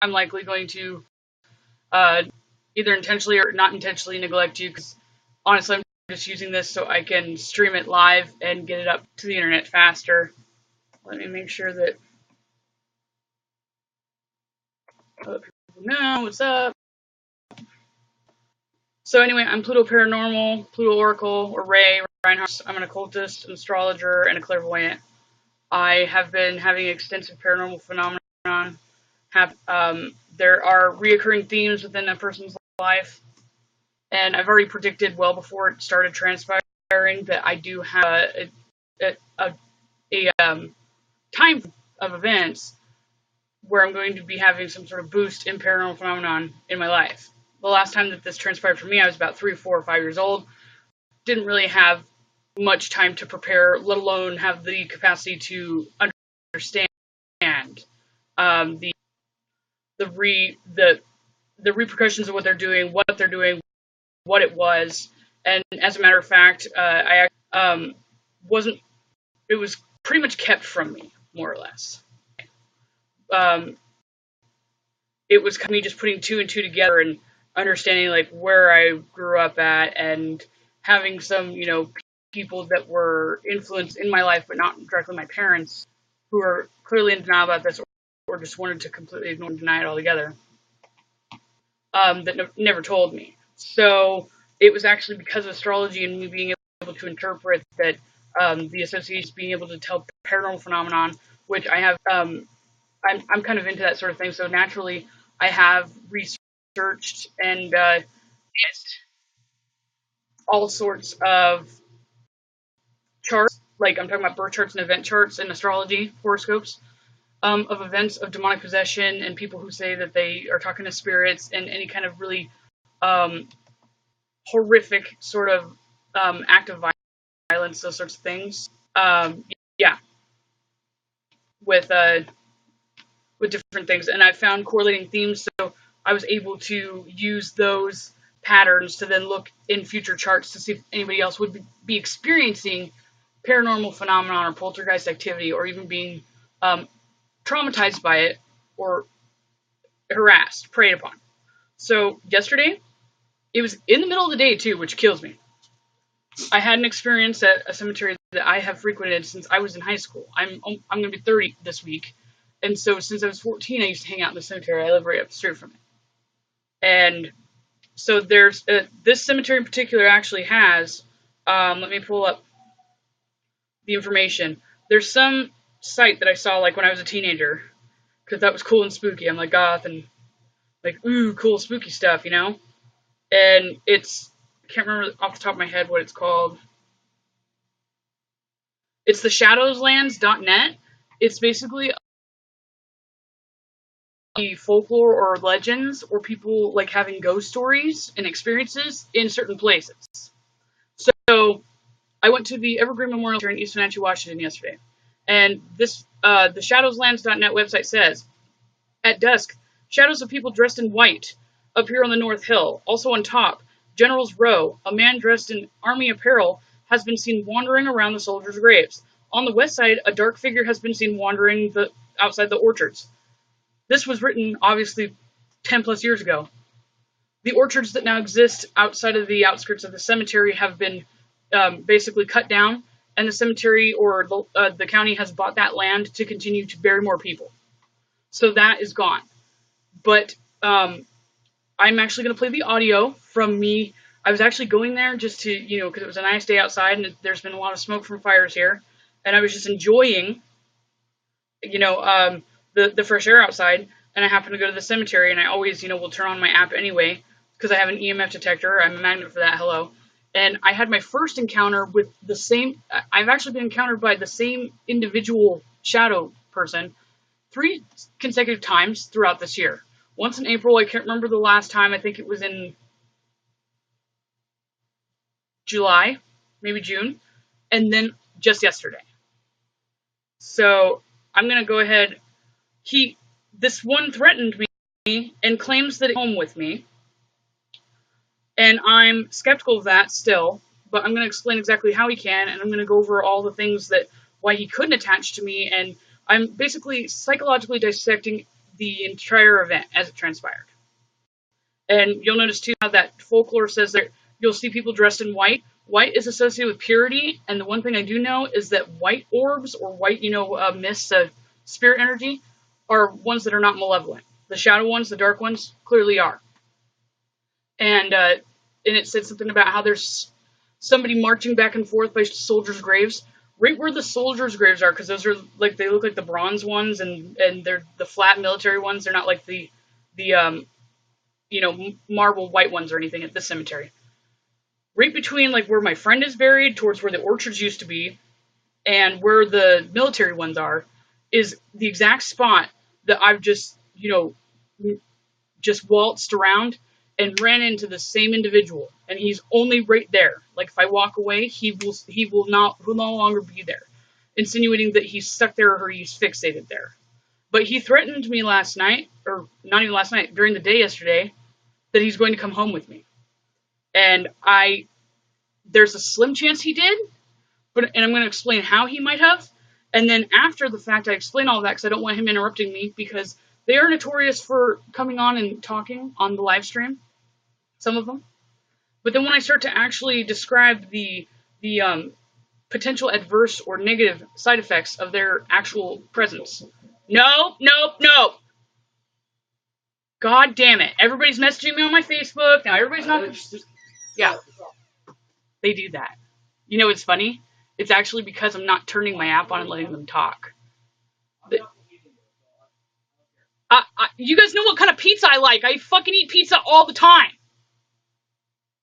I'm likely going to either intentionally or not intentionally neglect you, because honestly, I'm just using this so I can stream it live and get it up to the internet faster. Let me make sure that other people know what's up. So anyway, I'm Pluto Paranormal, Pluto Oracle, or Ray Reinhardt. I'm an occultist, an astrologer, and a clairvoyant. I have been having extensive paranormal phenomenon. There are reoccurring themes within a person's life, and I've already predicted well before it started transpiring that I do have a time of events where I'm going to be having some sort of boost in paranormal phenomenon in my life. The last time that this transpired for me, I was about 3, 4, or 5 years old. Didn't really have much time to prepare, let alone have the capacity to understand the repercussions of what they're doing, what it was. And as a matter of fact, I wasn't. It was pretty much kept from me, more or less. It was me just putting two and two together and understanding like where I grew up at, and having some, people that were influenced in my life, but not directly my parents, who are clearly in denial about this, or just wanted to completely ignore and deny it altogether, that never told me. So it was actually because of astrology and me being able to interpret that, the associations being able to tell paranormal phenomenon, which I have, I'm kind of into that sort of thing. So naturally, I have researched and all sorts of charts, like I'm talking about birth charts and event charts and astrology, horoscopes, of events of demonic possession and people who say that they are talking to spirits, and any kind of really horrific sort of act of violence, those sorts of things. Yeah, with different things, and I found correlating themes, so I was able to use those patterns to then look in future charts to see if anybody else would be experiencing paranormal phenomenon or poltergeist activity, or even being traumatized by it, or harassed, preyed upon. So yesterday, it was in the middle of the day too, which kills me. I had an experience at a cemetery that I have frequented since I was in high school. I'm going to be 30 this week, and so since I was 14, I used to hang out in the cemetery. I live right up the street from it, and so there's this cemetery in particular actually has. Let me pull up the information. There's some site that I saw like when I was a teenager, because that was cool and spooky. I'm like goth and like ooh cool spooky stuff, And it's, I can't remember off the top of my head what it's called. It's the shadowslands.net. It's basically folklore or legends, or people like having ghost stories and experiences in certain places. So I went to the Evergreen Memorial here in East Wenatchee, Washington yesterday, and this the shadowslands.net website says, at dusk, shadows of people dressed in white appear on the North Hill. Also on top, General's Row, a man dressed in army apparel has been seen wandering around the soldiers' graves. On the west side, a dark figure has been seen wandering outside the orchards. This was written, obviously, 10 plus years ago. The orchards that now exist outside of the outskirts of the cemetery have been basically cut down, and the cemetery or the county has bought that land to continue to bury more people. So that is gone. But I'm actually going to play the audio from me. I was actually going there just to, because it was a nice day outside, and there's been a lot of smoke from fires here, and I was just enjoying, the fresh air outside, and I happened to go to the cemetery, and I always, will turn on my app anyway, because I have an EMF detector. I'm a magnet for that, hello. And I had my first encounter with I've actually been encountered by the same individual shadow person 3 consecutive times throughout this year. Once in April, I can't remember the last time, I think it was in July, maybe June, and then just yesterday. So I'm going to go ahead. This one threatened me and claims that it's home with me, and I'm skeptical of that still, but I'm going to explain exactly how he can, and I'm going to go over all the things why he couldn't attach to me, and I'm basically psychologically dissecting the entire event as it transpired. And you'll notice too how that folklore says that you'll see people dressed in white. White is associated with purity, and the one thing I do know is that white orbs or white, mists of spirit energy are ones that are not malevolent. The shadow ones, the dark ones, clearly are. And it said something about how there's somebody marching back and forth by soldiers' graves, right where the soldiers' graves are, because those are like, they look like the bronze ones, and they're the flat military ones. They're not like the marble white ones or anything at the cemetery. Right between like where my friend is buried, towards where the orchards used to be, and where the military ones are, is the exact spot that I've just waltzed around and ran into the same individual, and he's only right there. Like if I walk away, he will no longer be there, insinuating that he's stuck there or he's fixated there. But he threatened me last night, or not even last night, during the day yesterday, that he's going to come home with me. And there's a slim chance he did, and I'm going to explain how he might have. And then after the fact, I explain all of that because I don't want him interrupting me, because they are notorious for coming on and talking on the live stream, some of them. But then when I start to actually describe the potential adverse or negative side effects of their actual presence. No. God damn it. Everybody's messaging me on my Facebook. Now everybody's not... Yeah. They do that. You know what's funny? It's actually because I'm not turning my app on and letting them talk. You guys know what kind of pizza I like. I fucking eat pizza all the time.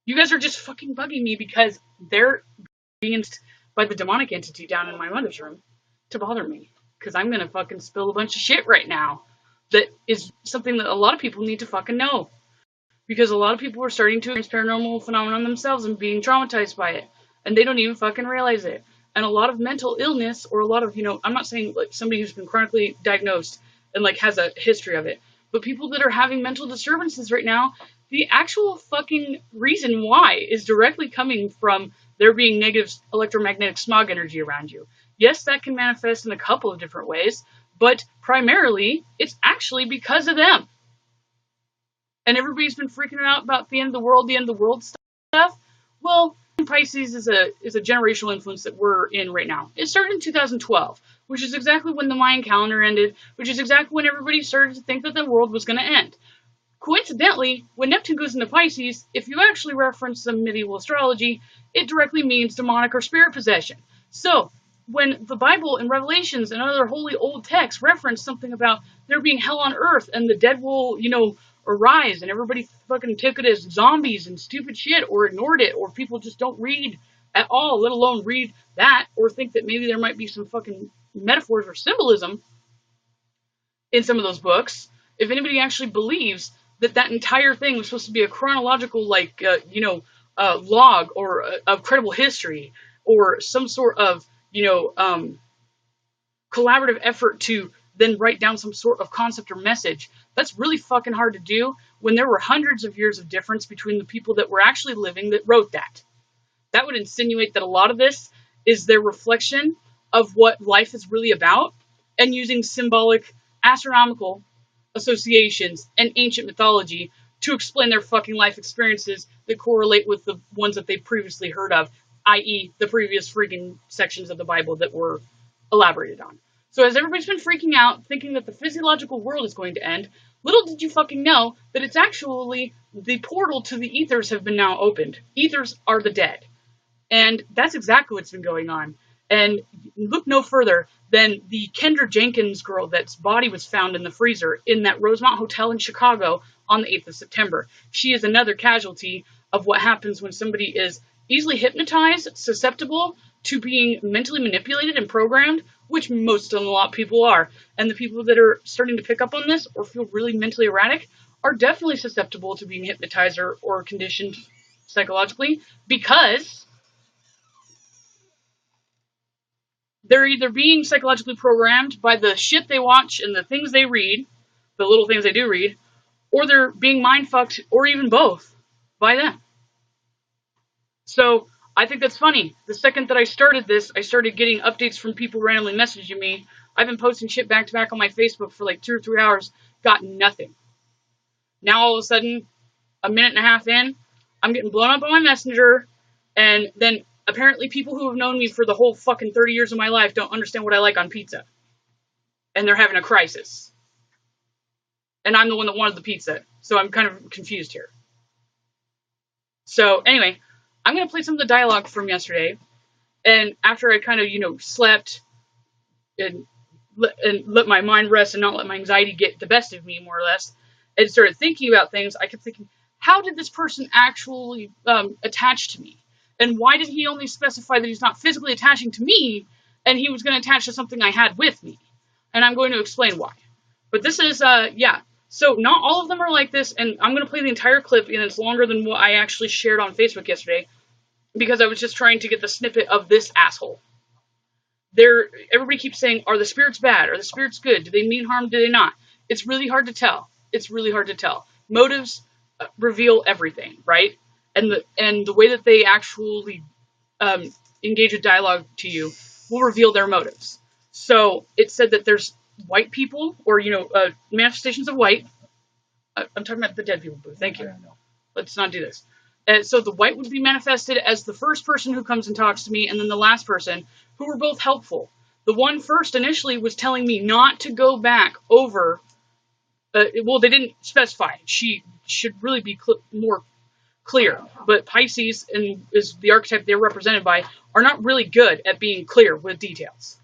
You guys are just fucking bugging me because they're being by the demonic entity down in my mother's room to bother me. Because I'm going to fucking spill a bunch of shit right now. That is something that a lot of people need to fucking know. Because a lot of people are starting to experience paranormal phenomenon themselves and being traumatized by it. And they don't even fucking realize it. And a lot of mental illness, or a lot of, I'm not saying like somebody who's been chronically diagnosed and like has a history of it, but people that are having mental disturbances right now, the actual fucking reason why is directly coming from there being negative electromagnetic smog energy around you. Yes, that can manifest in a couple of different ways, but primarily it's actually because of them. And everybody's been freaking out about the end of the world stuff. Well, Pisces is a generational influence that we're in right now. It started in 2012, which is exactly when the Mayan calendar ended, which is exactly when everybody started to think that the world was going to end. Coincidentally, when Neptune goes into Pisces, if you actually reference some medieval astrology, it directly means demonic or spirit possession. So, when the Bible and Revelations and other holy old texts reference something about there being hell on earth and the dead will, arise, and everybody fucking took it as zombies and stupid shit, or ignored it, or people just don't read at all, let alone read that, or think that maybe there might be some fucking metaphors or symbolism in some of those books. If anybody actually believes that entire thing was supposed to be a chronological, log or of credible history, or some sort of, collaborative effort to then write down some sort of concept or message, that's really fucking hard to do when there were hundreds of years of difference between the people that were actually living that wrote that. That would insinuate that a lot of this is their reflection of what life is really about, and using symbolic, astronomical associations and ancient mythology to explain their fucking life experiences that correlate with the ones that they previously heard of, i.e. the previous freaking sections of the Bible that were elaborated on. So as everybody's been freaking out, thinking that the physiological world is going to end, little did you fucking know that it's actually the portal to the ethers have been now opened. Ethers are the dead. And that's exactly what's been going on. And look no further than the Kendra Jenkins girl that's body was found in the freezer in that Rosemont Hotel in Chicago on the 8th of September. She is another casualty of what happens when somebody is easily hypnotized, susceptible to being mentally manipulated and programmed, which most of a lot of people are. And the people that are starting to pick up on this or feel really mentally erratic are definitely susceptible to being hypnotized or conditioned psychologically, because they're either being psychologically programmed by the shit they watch and the things they read, the little things they do read, or they're being mind-fucked, or even both, by them. So, I think that's funny. The second that I started this, I started getting updates from people randomly messaging me. I've been posting shit back to back on my Facebook for like 2 or 3 hours got nothing. Now all of a sudden, a minute and a half in, I'm getting blown up on my messenger, and then apparently people who have known me for the whole fucking 30 years of my life don't understand what I like on pizza. And they're having a crisis. And I'm the one that wanted the pizza, so I'm kind of confused here. So anyway, I'm going to play some of the dialogue from yesterday, and after I kind of, slept and let my mind rest and not let my anxiety get the best of me, more or less, and started thinking about things, I kept thinking, how did this person actually attach to me? And why did he only specify that he's not physically attaching to me, and he was going to attach to something I had with me? And I'm going to explain why. But this is, So not all of them are like this, and I'm going to play the entire clip, and it's longer than what I actually shared on Facebook yesterday, because I was just trying to get the snippet of this asshole. Everybody keeps saying, are the spirits bad? Are the spirits good? Do they mean harm? Do they not? It's really hard to tell. It's really hard to tell. Motives reveal everything, right? And the way that they actually engage a dialogue to you will reveal their motives. So it said that there's white people, or manifestations of white. I'm talking about the dead people, Boo. Thank you. Let's not do this. So the white would be manifested as the first person who comes and talks to me, and then the last person, who were both helpful. The one first initially was telling me not to go back over. Well, they didn't specify. She should really be more clear. But Pisces, and is the archetype they're represented by, are not really good at being clear with details.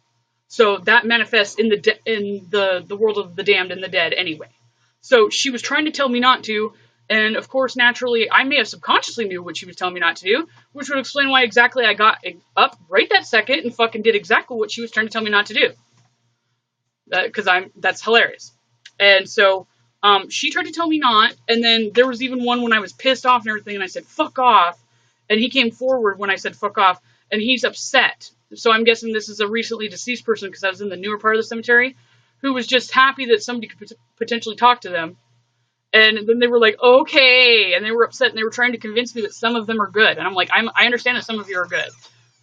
So that manifests in the world of the damned and the dead anyway. So she was trying to tell me not to, and of course, naturally, I may have subconsciously knew what she was telling me not to do, which would explain why exactly I got up right that second and fucking did exactly what she was trying to tell me not to do. Because that's hilarious. And so she tried to tell me not, and then there was even one when I was pissed off and everything, and I said, fuck off, and he came forward when I said fuck off, and he's upset. So I'm guessing this is a recently deceased person, because I was in the newer part of the cemetery, who was just happy that somebody could potentially talk to them. And then they were like, okay, and they were upset, and they were trying to convince me that some of them are good. And I'm like, I understand that some of you are good,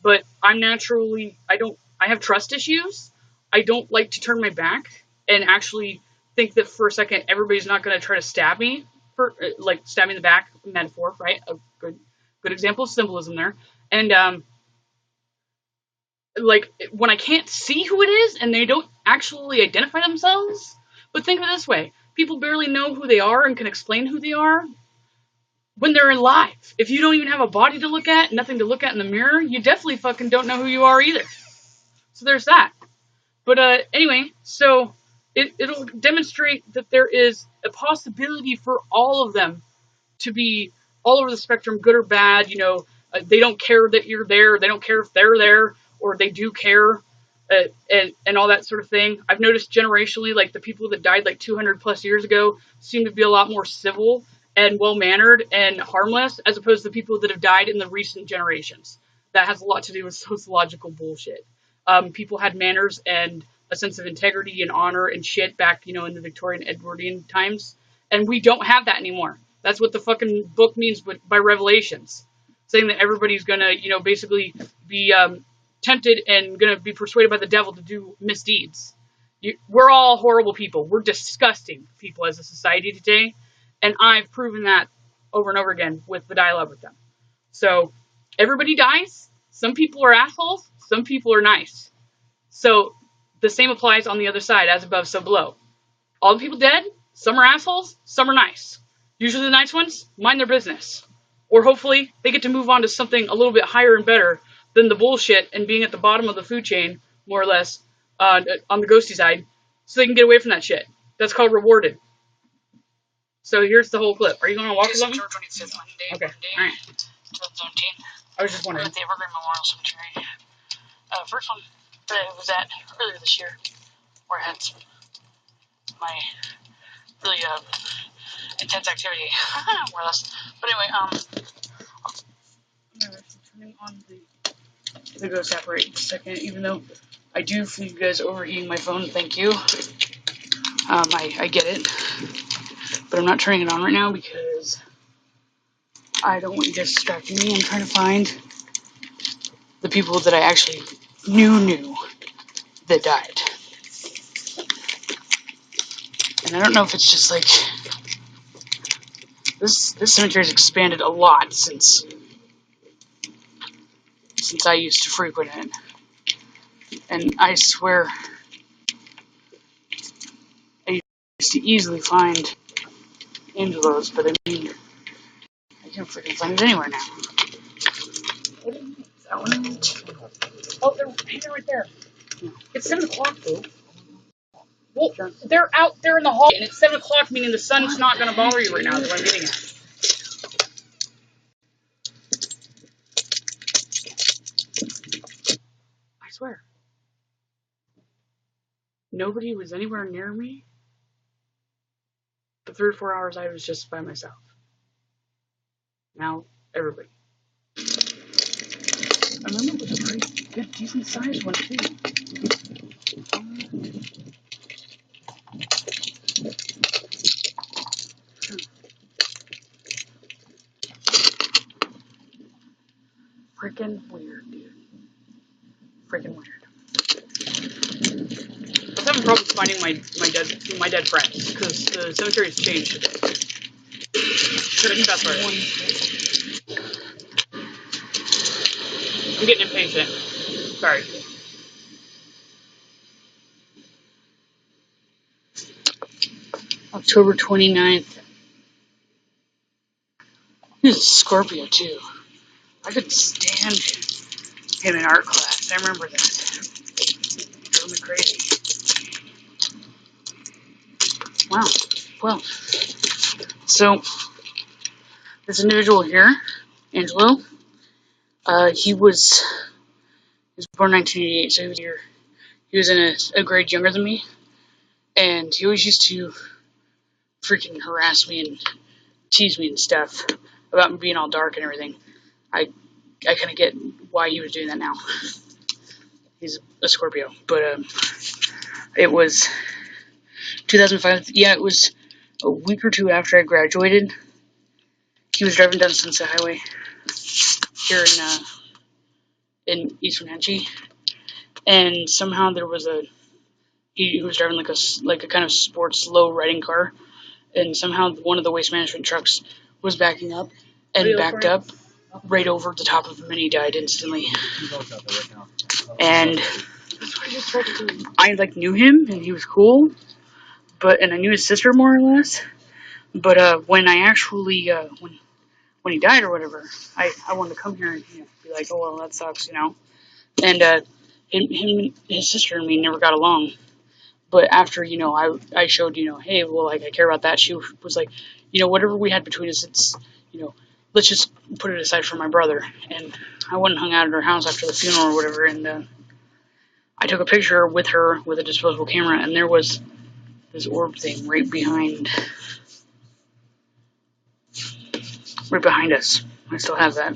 but I'm naturally, I have trust issues. I don't like to turn my back and actually think that for a second everybody's not going to try to stab me, like stab me in the back, metaphor, right? A good example of symbolism there. And like when I can't see who it is and they don't actually identify themselves. But think of it this way: people barely know who they are and can explain who they are when they're alive. If you don't even have a body to look at, nothing to look at in the mirror, you definitely fucking don't know who you are either. So there's that. But anyway, so it'll demonstrate that there is a possibility for all of them to be all over the spectrum, good or bad. They don't care that you're there. They don't care if they're there, or they do care, and all that sort of thing. I've noticed generationally, like the people that died like 200 plus years ago seem to be a lot more civil and well-mannered and harmless, as opposed to the people that have died in the recent generations. That has a lot to do with sociological bullshit. People had manners and a sense of integrity and honor and shit back, in the Victorian Edwardian times. And we don't have that anymore. That's what the fucking book means by Revelations. Saying that everybody's gonna, basically be tempted and gonna be persuaded by the devil to do misdeeds. We're all horrible people. We're disgusting people as a society today. And I've proven that over and over again with the dialogue with them. So, everybody dies. Some people are assholes. Some people are nice. So, the same applies on the other side, as above, so below. All the people dead, some are assholes, some are nice. Usually the nice ones mind their business. Or hopefully, they get to move on to something a little bit higher and better than the bullshit and being at the bottom of the food chain, more or less, on the ghosty side, so they can get away from that shit. That's called rewarded. So here's the whole clip. Are you going to walk with me? September 25th, Monday, Okay, alright. 2017. I was just wondering. At the Evergreen Memorial Cemetery. First one that I was at earlier this year, where I had my really intense activity, more or less. But anyway, Turning on the ghost app right in a second, even though I do feel you guys overheating my phone. Thank you. I get it, but I'm not turning it on right now because I don't want you guys distracting me. I'm trying to find the people that I actually knew that died. And I don't know if it's just like this cemetery's expanded a lot since I used to frequent it. And I swear I used to easily find Angelo's, but I mean I can't freaking find it anywhere now. What do you mean? Is that one? Oh, they're right there. No. It's 7 o'clock, though. Well, sure. They're out there in the hall, and it's 7 o'clock, meaning the sun's not going to bother you right now. That's what I'm getting at. I swear. Nobody was anywhere near me. For 3 or 4 hours, I was just by myself. Now, everybody. I remember it was a pretty good, decent-sized one, too. Freaking weird, dude. Freaking weird. I was having problems finding my dead friends because the cemetery's changed a bit. That's right. I'm getting impatient. Sorry. October 29th. He's a Scorpio, too. I could stand him in art class. I remember that. It drove me crazy. Wow. Well, so this individual here, Angelo, he was born in 1988, so he was in a grade younger than me, and he always used to freaking harass me and tease me and stuff about me being all dark and everything. I kind of get why he was doing that now. He's a Scorpio, but it was 2005. Yeah, it was a week or two after I graduated. He was driving down Sunset Highway here in East Wenatchee, and somehow there was he was driving like a kind of sports low riding car, and somehow one of the waste management trucks was backing up and backed up right over the top of him, and he died instantly. And I knew him, and he was cool, and I knew his sister more or less. But when I actually when he died or whatever, I wanted to come here and be like, oh well, that sucks, And his sister and me never got along. But after, I showed, hey, well, I care about that. She was like, whatever we had between us, it's, let's just put it aside for my brother. And I went and hung out at her house after the funeral or whatever, and I took a picture with her with a disposable camera, and there was this orb thing right behind us. I still have that.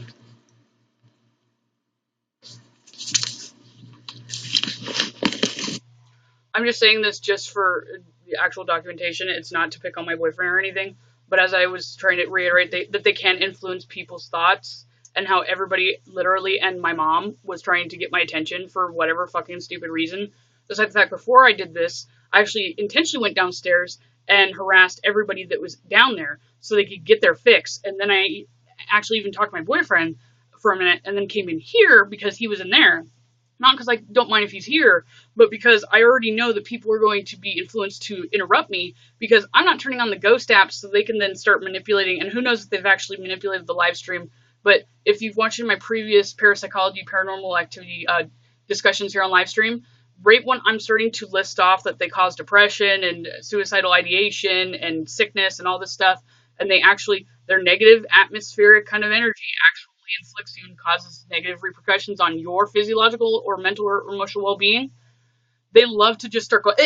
I'm just saying this just for the actual documentation. It's not to pick on my boyfriend or anything, but as I was trying to reiterate that they can influence people's thoughts, and how everybody, literally, and my mom, was trying to get my attention for whatever fucking stupid reason. Besides the fact, before I did this, I actually intentionally went downstairs and harassed everybody that was down there so they could get their fix, and then I actually even talked to my boyfriend for a minute, and then came in here because he was in there. Not because I don't mind if he's here, but because I already know that people are going to be influenced to interrupt me, because I'm not turning on the ghost apps so they can then start manipulating, and who knows if they've actually manipulated the live stream. But if you've watched my previous parapsychology, paranormal activity discussions here on livestream, right when I'm starting to list off that they cause depression and suicidal ideation and sickness and all this stuff, and their negative atmospheric kind of energy actually inflicts you and causes negative repercussions on your physiological or mental or emotional well-being, they love to just start going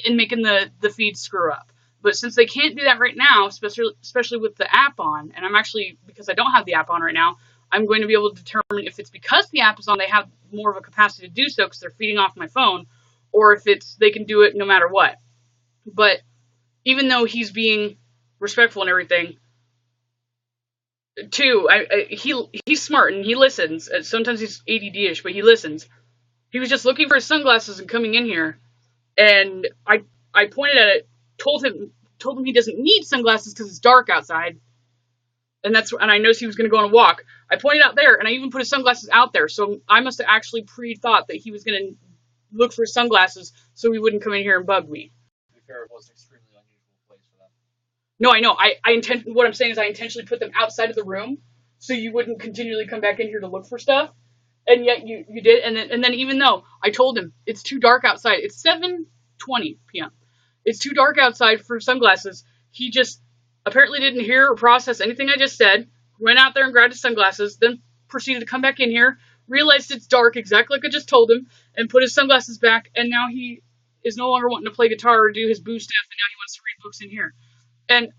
and making the feed screw up. But since they can't do that right now, especially with the app on, and I'm actually, because I don't have the app on right now, I'm going to be able to determine if it's because the app is on, they have more of a capacity to do so because they're feeding off my phone, or if they can do it no matter what. But even though he's being respectful and everything, too, he's smart and he listens. Sometimes he's ADD-ish, but he listens. He was just looking for his sunglasses and coming in here, and I pointed at it told him he doesn't need sunglasses because it's dark outside. And I noticed he was going to go on a walk. I pointed out there, and I even put his sunglasses out there. So I must have actually pre-thought that he was going to look for his sunglasses so he wouldn't come in here and bug me. To be fair, it was an extremely unusual place for them. No, I know. What I'm saying is I intentionally put them outside of the room so you wouldn't continually come back in here to look for stuff. And yet you did. And then even though I told him it's too dark outside, it's 7:20 p.m. It's too dark outside for sunglasses. He just apparently didn't hear or process anything I just said, went out there and grabbed his sunglasses, then proceeded to come back in here, realized it's dark exactly like I just told him, and put his sunglasses back, and now he is no longer wanting to play guitar or do his boo stuff, and now he wants to read books in here. And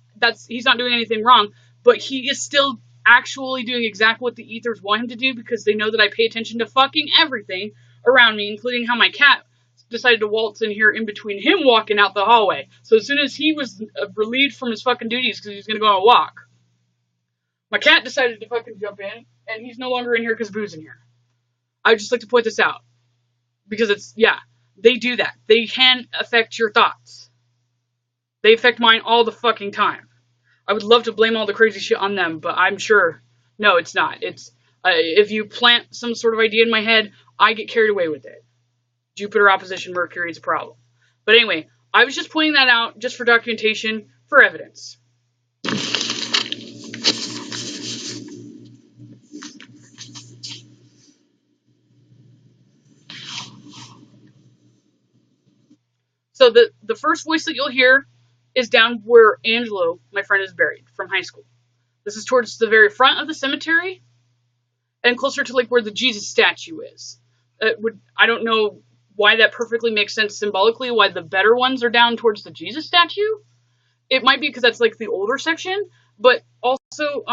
he's not doing anything wrong, but he is still actually doing exactly what the ethers want him to do because they know that I pay attention to fucking everything around me, including how my cat decided to waltz in here in between him walking out the hallway. So as soon as he was relieved from his fucking duties because he was going to go on a walk, my cat decided to fucking jump in, and he's no longer in here because Boo's in here. I would just like to point this out. Because they do that. They can affect your thoughts. They affect mine all the fucking time. I would love to blame all the crazy shit on them, but I'm sure, no, it's not. It's, if you plant some sort of idea in my head, I get carried away with it. Jupiter opposition Mercury is a problem. But anyway, I was just pointing that out just for documentation, for evidence. So the first voice that you'll hear is down where Angelo, my friend, is buried from high school. This is towards the very front of the cemetery and closer to like where the Jesus statue is. I don't know why that perfectly makes sense symbolically, why the better ones are down towards the Jesus statue. It might be because that's like the older section, but also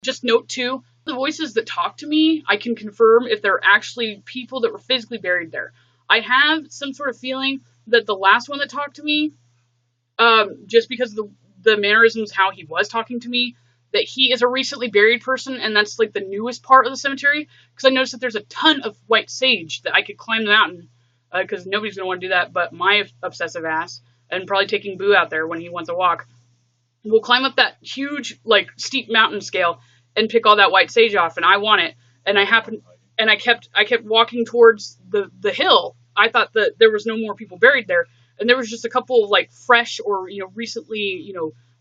just note too, the voices that talk to me, I can confirm if they're actually people that were physically buried there. I have some sort of feeling that the last one that talked to me, just because of the mannerisms, how he was talking to me, that he is a recently buried person, and that's like the newest part of the cemetery, because I noticed that there's a ton of white sage that I could climb the mountain, because nobody's going to want to do that but my obsessive ass, and probably taking Boo out there when he wants a walk. We'll climb up that huge, like, steep mountain scale and pick all that white sage off, and I want it, and I kept walking towards the hill. I thought that there was no more people buried there, and there was just a couple of, like, fresh or, recently,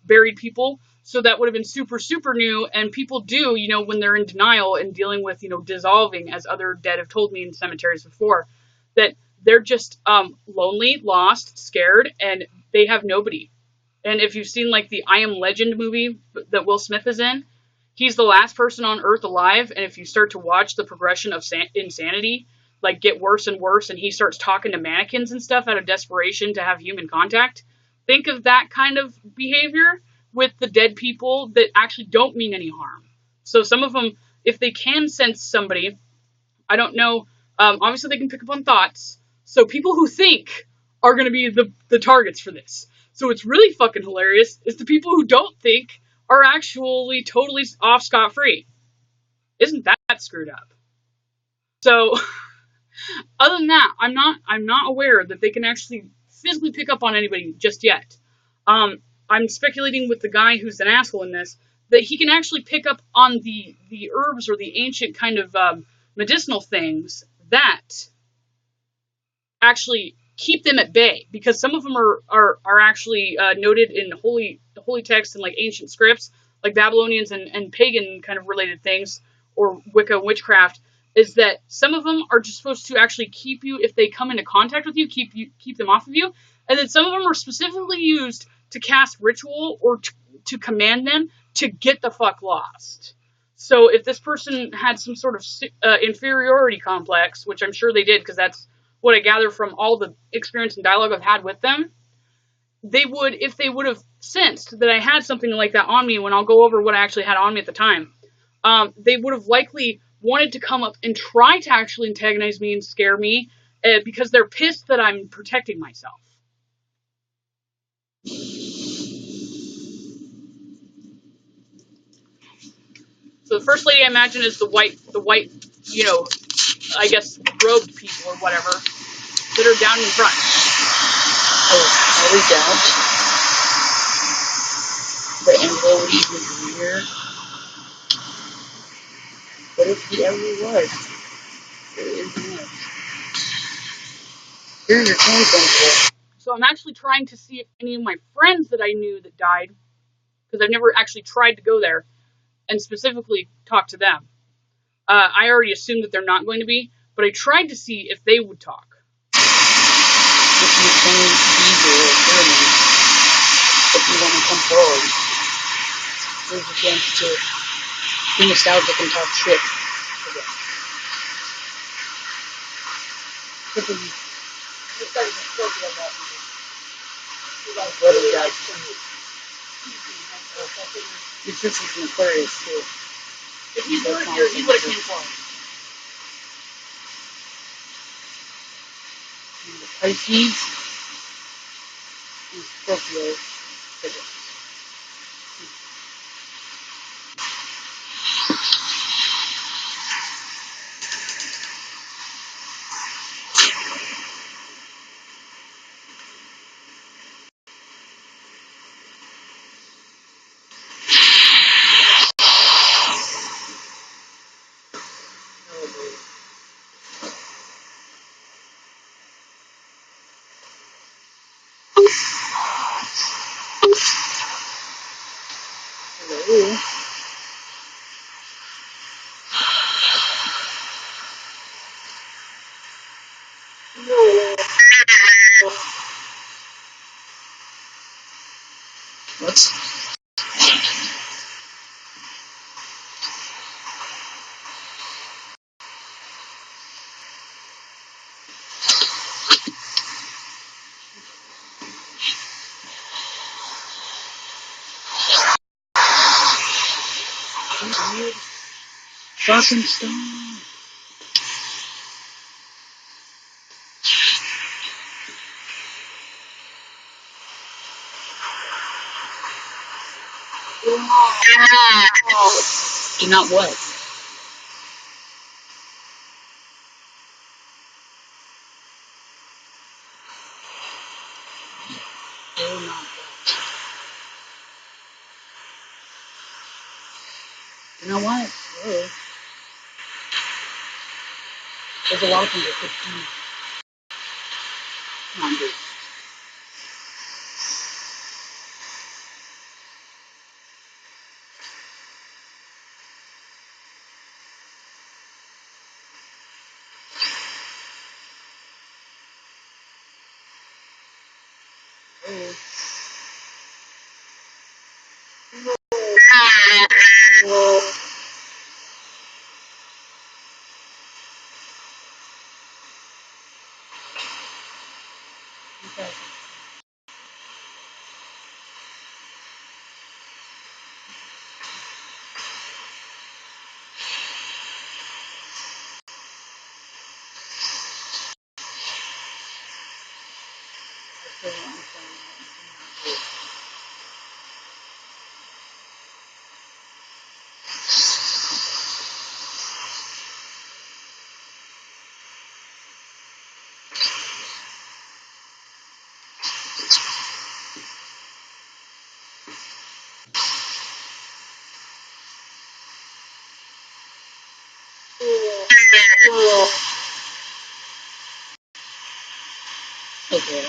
buried people, so that would have been super, super new, and people do, when they're in denial and dealing with, dissolving, as other dead have told me in cemeteries before, that they're just lonely, lost, scared, and they have nobody. And if you've seen, like, the I Am Legend movie that Will Smith is in, he's the last person on Earth alive, and if you start to watch the progression of insanity, like, get worse and worse, and he starts talking to mannequins and stuff out of desperation to have human contact, think of that kind of behavior with the dead people that actually don't mean any harm. So some of them, if they can sense somebody, I don't know, obviously they can pick up on thoughts, so people who think are going to be the targets for this. So what's really fucking hilarious is the people who don't think are actually totally off scot-free. Isn't that screwed up? So, other than that, I'm not aware that they can actually physically pick up on anybody just yet. I'm speculating with the guy who's an asshole in this, that he can actually pick up on the herbs or the ancient kind of medicinal things that actually keep them at bay, because some of them are actually noted in holy texts and like ancient scripts, like Babylonians and pagan kind of related things, or Wicca witchcraft, is that some of them are just supposed to actually keep you, if they come into contact with you, keep them off of you, and then some of them are specifically used to cast ritual or to command them to get the fuck lost. So if this person had some sort of inferiority complex, which I'm sure they did, because that's what I gather from all the experience and dialogue I've had with them, they would, if they would have sensed that I had something like that on me, when I'll go over what I actually had on me at the time, they would have likely wanted to come up and try to actually antagonize me and scare me, because they're pissed that I'm protecting myself. So the first lady I imagine is the white, I guess, robed people or whatever that are down in front. Oh, are we down? always was here. But if he ever was, it is not. Here's your telephone. So I'm actually trying to see if any of my friends that I knew that died, because I've never actually tried to go there and specifically talk to them. I already assumed that they're not going to be, but I tried to see if they would talk. If you want to come forward, there's a chance to be nostalgic and talk shit again. Your sister's an Aquarius too. If he's not here, he would have came forward. The Pisces and Scorpio figures. Hello. What? Fucking stop. Do not what? Do not what? Do not what? Whoa. There's a lot of things that could do. Come on, dude. Okay. Okay. Really? Okay.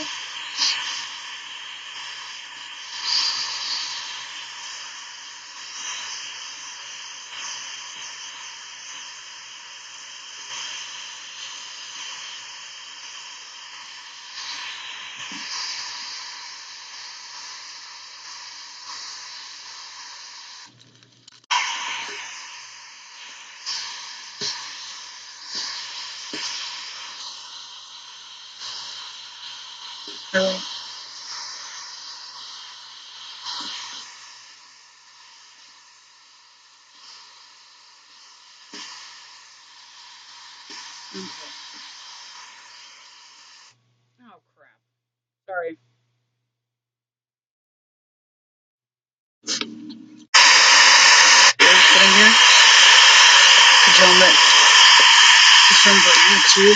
Oh, crap. Sorry. Sitting here. Gentlemen, December 2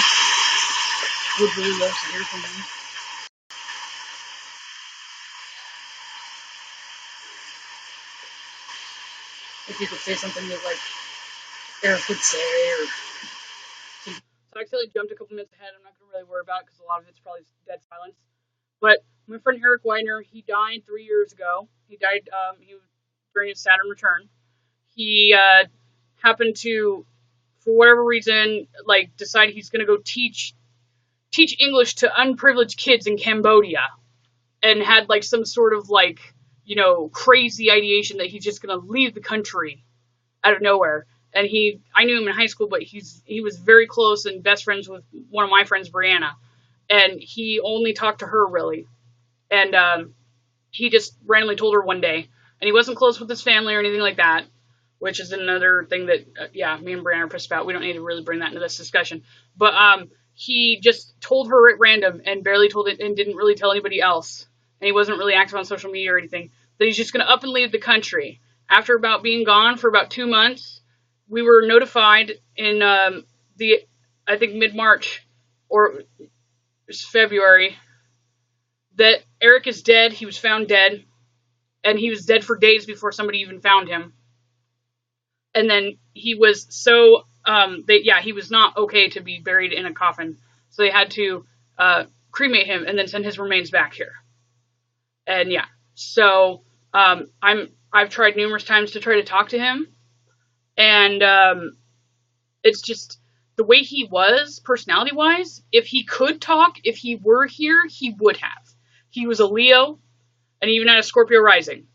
would really love to hear from you. If you could say something that, like, Eric would say, or... So I accidentally jumped a couple minutes ahead. I'm not going to really worry about it because a lot of it's probably dead silence. But my friend Eric Weidner, he died 3 years ago. He died during his Saturn return. He happened to, for whatever reason, like, decide he's going to go teach English to unprivileged kids in Cambodia, and had, like, some sort of, like, crazy ideation that he's just going to leave the country out of nowhere. And I knew him in high school, but he was very close and best friends with one of my friends, Brianna, and he only talked to her, really. And he just randomly told her one day, and he wasn't close with his family or anything like that, which is another thing that, me and Brianna are pissed about. We don't need to really bring that into this discussion. But he just told her at random and barely told it and didn't really tell anybody else. And he wasn't really active on social media or anything. That he's just going to up and leave the country. After about being gone for about 2 months, we were notified in I think mid-March or February, that Eric is dead. He was found dead, and he was dead for days before somebody even found him. And then he was he was not okay to be buried in a coffin, so they had to cremate him and then send his remains back here. And yeah, so I've tried numerous times to try to talk to him, and it's just the way he was, personality-wise. If he could talk, if he were here, he would have. He was a Leo, and he even had a Scorpio rising.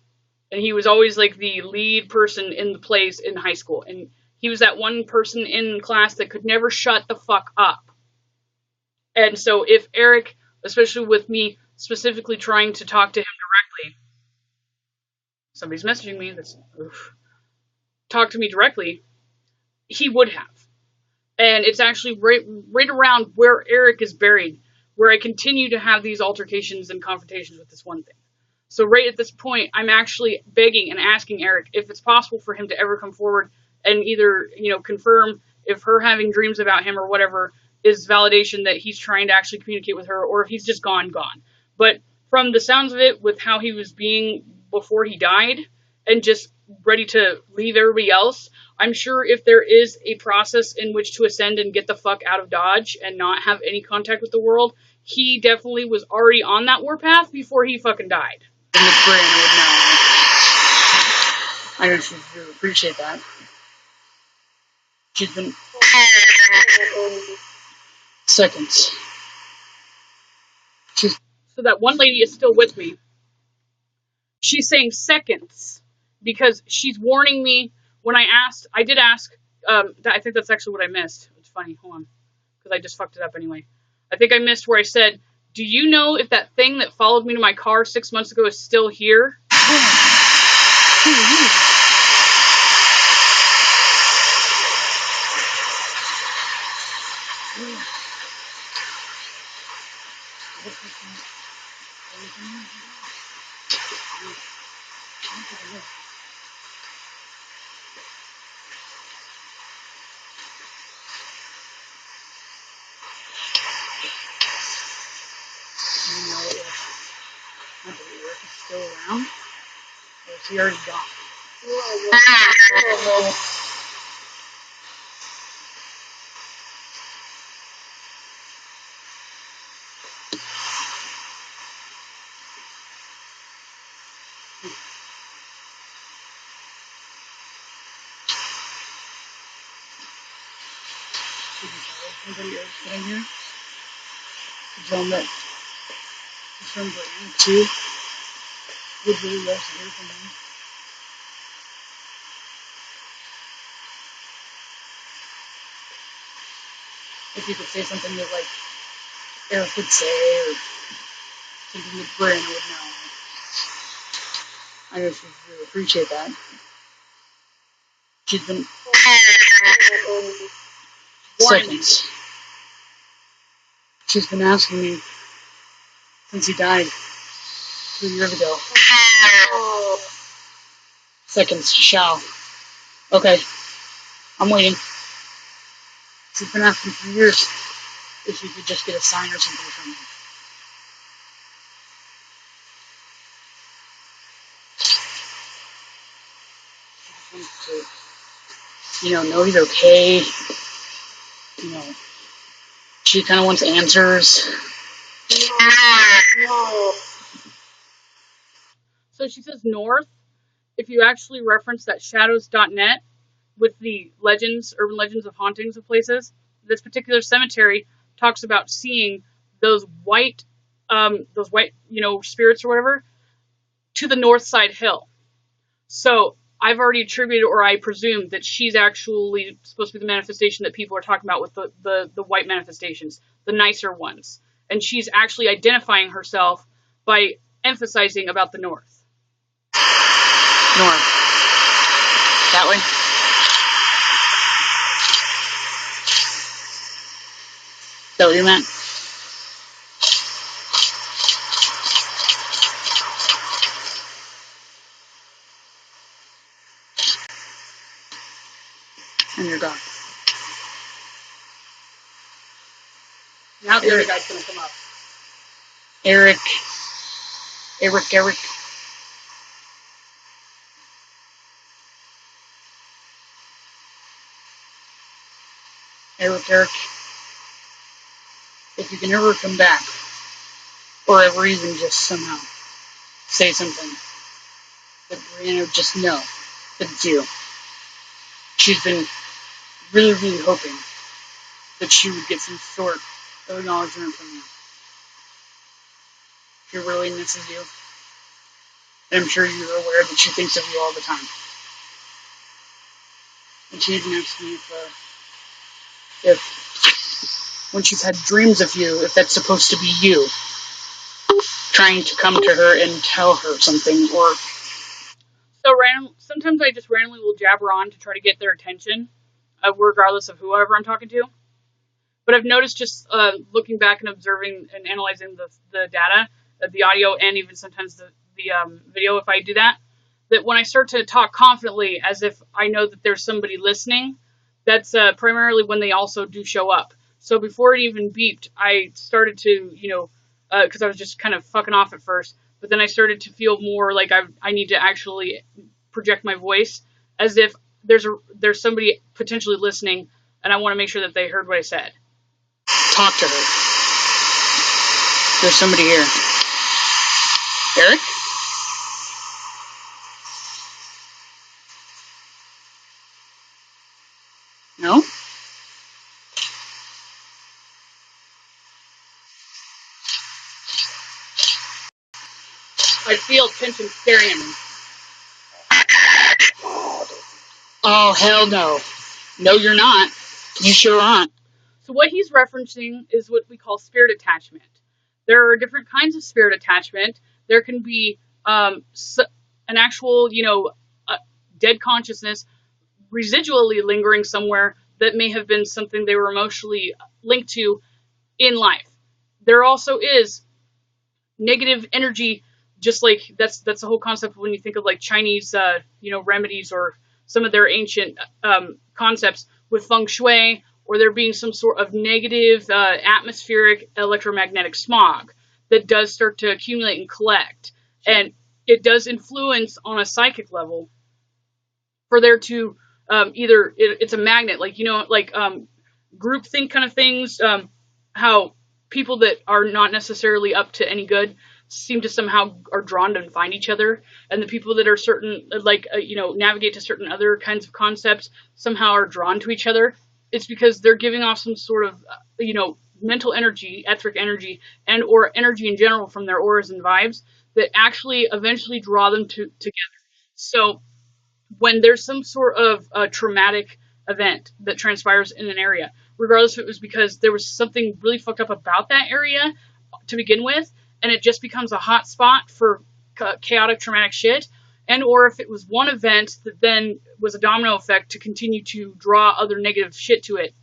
And he was always, like, the lead person in the plays in high school. And he was that one person in class that could never shut the fuck up. And so if Eric, especially with me specifically trying to talk to him directly, somebody's messaging me, talk to me directly, he would have. And it's actually right around where Eric is buried, where I continue to have these altercations and confrontations with this one thing. So right at this point, I'm actually begging and asking Eric if it's possible for him to ever come forward and either, confirm if her having dreams about him or whatever is validation that he's trying to actually communicate with her, or if he's just gone. But from the sounds of it, with how he was being before he died and just ready to leave everybody else, I'm sure if there is a process in which to ascend and get the fuck out of Dodge and not have any contact with the world, he definitely was already on that warpath before he fucking died. And Miss Brianna would know. I know she would appreciate that. She's been... Seconds. So that one lady is still with me. She's saying seconds because she's warning me. When I did ask, I think that's actually what I missed. It's funny, hold on, because I just fucked it up anyway. I think I missed where I said, do you know if that thing that followed me to my car 6 months ago is still here? Still around? Or is he already gone? Anybody else in here? Tell them that this from Brianna too would really love to hear from him. If you could say something that, like, Eric would say, or something that Brianna would know. I know she would really appreciate that. She's been... Seconds. She's been asking me since he died 3 years ago. Seconds, shall. Okay. I'm waiting. She's been asking for years if you could just get a sign or something from me. wants to, know he's okay. She kind of wants answers. No. So she says north. If you actually reference that shadows.net with the urban legends of hauntings of places, this particular cemetery talks about seeing those white, spirits or whatever, to the north side hill. So I've already attributed, or I presume, that she's actually supposed to be the manifestation that people are talking about with the white manifestations, the nicer ones. And she's actually identifying herself by emphasizing about the north. North. That way? Is that what you meant? And you're gone. Now the other guy's gonna come up. Eric. If you can ever come back, or ever even just somehow say something, that Brianna would just know that it's you. She's been really, really hoping that she would get some sort of acknowledgement from you. She really misses you. And I'm sure you're aware that she thinks of you all the time. And she even asked me if when she's had dreams of you, if that's supposed to be you trying to come to her and tell her something, or sometimes I just randomly will jabber on to try to get their attention, regardless of whoever I'm talking to. But I've noticed just looking back and observing and analyzing the data, the audio, and even sometimes the video, if I do that when I start to talk confidently as if I know that there's somebody listening, that's primarily when they also do show up. So before it even beeped, I started to, because I was just kind of fucking off at first, but then I started to feel more like I need to actually project my voice as if there's somebody potentially listening, and I want to make sure that they heard what I said. Talk to her. There's somebody here. Eric? No? I feel tension staring at me. Oh, hell no. No, you're not. You sure aren't. So what he's referencing is what we call spirit attachment. There are different kinds of spirit attachment. There can be an actual, dead consciousness residually lingering somewhere that may have been something they were emotionally linked to in life. There also is negative energy, just like that's the whole concept when you think of like Chinese, remedies or some of their ancient concepts with feng shui, or there being some sort of negative atmospheric electromagnetic smog that does start to accumulate and collect. And it does influence on a psychic level for there to either it's a magnet, like groupthink kind of things, how people that are not necessarily up to any good seem to somehow are drawn to find each other, and the people that are certain navigate to certain other kinds of concepts somehow are drawn to each other. It's because they're giving off some sort of mental energy, etheric energy, and or energy in general from their auras and vibes that actually eventually draw them together. So when there's some sort of traumatic event that transpires in an area, regardless if it was because there was something really fucked up about that area to begin with, and it just becomes a hot spot for chaotic traumatic shit, and or if it was one event that then was a domino effect to continue to draw other negative shit to it.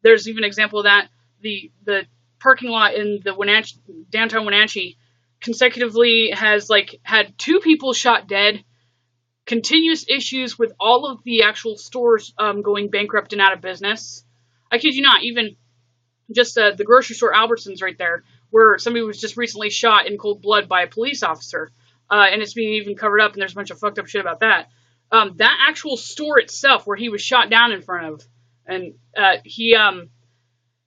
There's even an example of that. The parking lot in the downtown Wenatchee consecutively has had 2 people shot dead, continuous issues with all of the actual stores going bankrupt and out of business. I kid you not, even just the grocery store Albertsons right there, where somebody was just recently shot in cold blood by a police officer, and it's being even covered up, and there's a bunch of fucked up shit about that. that actual store itself where he was shot down in front of, and he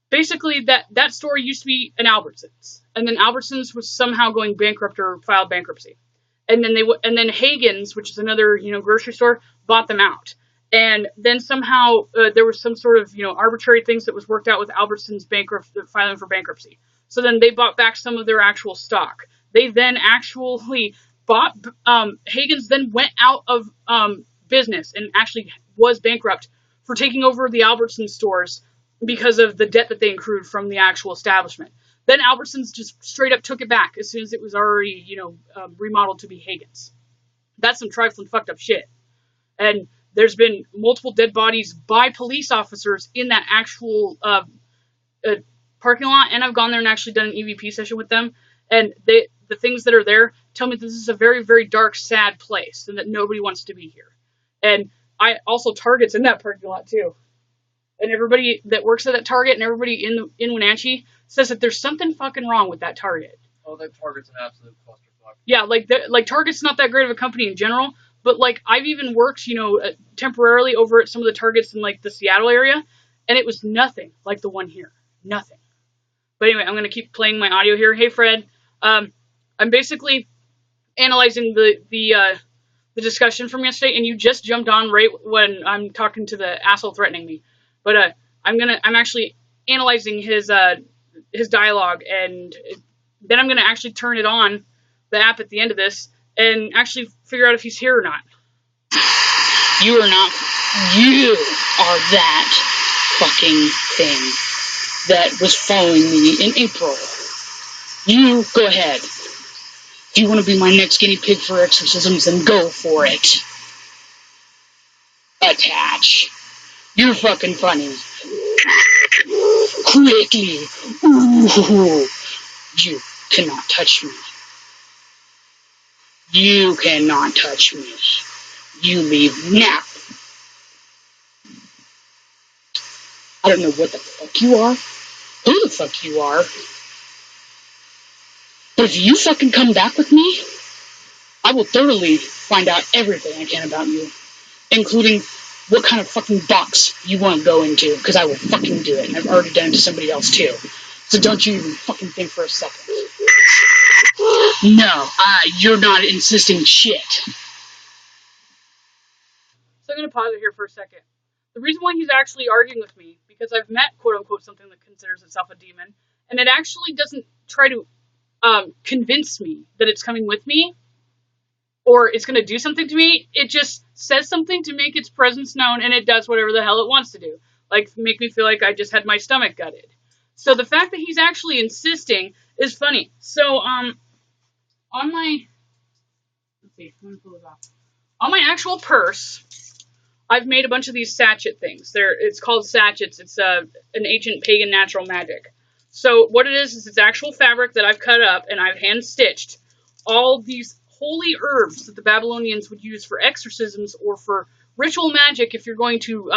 basically that store used to be an Albertsons, and then Albertsons was somehow going bankrupt or filed bankruptcy, and then Hagen's, which is another grocery store, bought them out. And then somehow there was some sort of arbitrary things that was worked out with Albertsons filing for bankruptcy. So then they bought back some of their actual stock. They then actually bought Hagen's. Then went out of business and actually was bankrupt for taking over the Albertsons stores because of the debt that they accrued from the actual establishment. Then Albertsons just straight up took it back as soon as it was already remodeled to be Hagen's. That's some trifling fucked up shit. And there's been multiple dead bodies by police officers in that actual parking lot, and I've gone there and actually done an EVP session with them, and the things that are there tell me this is a very, very dark, sad place, and that nobody wants to be here. And I also Target's in that parking lot too, and everybody that works at that Target and everybody in Wenatchee says that there's something fucking wrong with that Target. Oh, that Target's an absolute clusterfuck. Yeah, like Target's not that great of a company in general. But, I've even worked, temporarily over at some of the Targets in, the Seattle area, and it was nothing like the one here. Nothing. But anyway, I'm going to keep playing my audio here. Hey, Fred. I'm basically analyzing the discussion from yesterday, and you just jumped on right when I'm talking to the asshole threatening me. But I'm actually analyzing his dialogue, and then I'm going to actually turn it on, the app at the end of this, and actually figure out if he's here or not. You are not. You are that fucking thing that was following me in April. You go ahead. If you want to be my next guinea pig for exorcisms, then go for it. Attach. You're fucking funny. Quickly. Ooh. You cannot touch me. You cannot touch me. You leave now. I don't know what the fuck you are, who the fuck you are, but if you fucking come back with me, I will thoroughly find out everything I can about you, including what kind of fucking box you want to go into, because I will fucking do it, and I've already done it to somebody else too. So don't you even fucking think for a second. No, you're not insisting shit. So I'm going to pause it here for a second. The reason why he's actually arguing with me, because I've met, quote-unquote, something that considers itself a demon, and it actually doesn't try to convince me that it's coming with me, or it's going to do something to me. It just says something to make its presence known, and it does whatever the hell it wants to do. Like, make me feel like I just had my stomach gutted. So the fact that he's actually insisting is funny. So, on my, let's see, let me pull this off. On my actual purse, I've made a bunch of these sachet things. It's called sachets. It's an ancient pagan natural magic. So what it is it's actual fabric that I've cut up and I've hand-stitched all these holy herbs that the Babylonians would use for exorcisms or for ritual magic if you're going to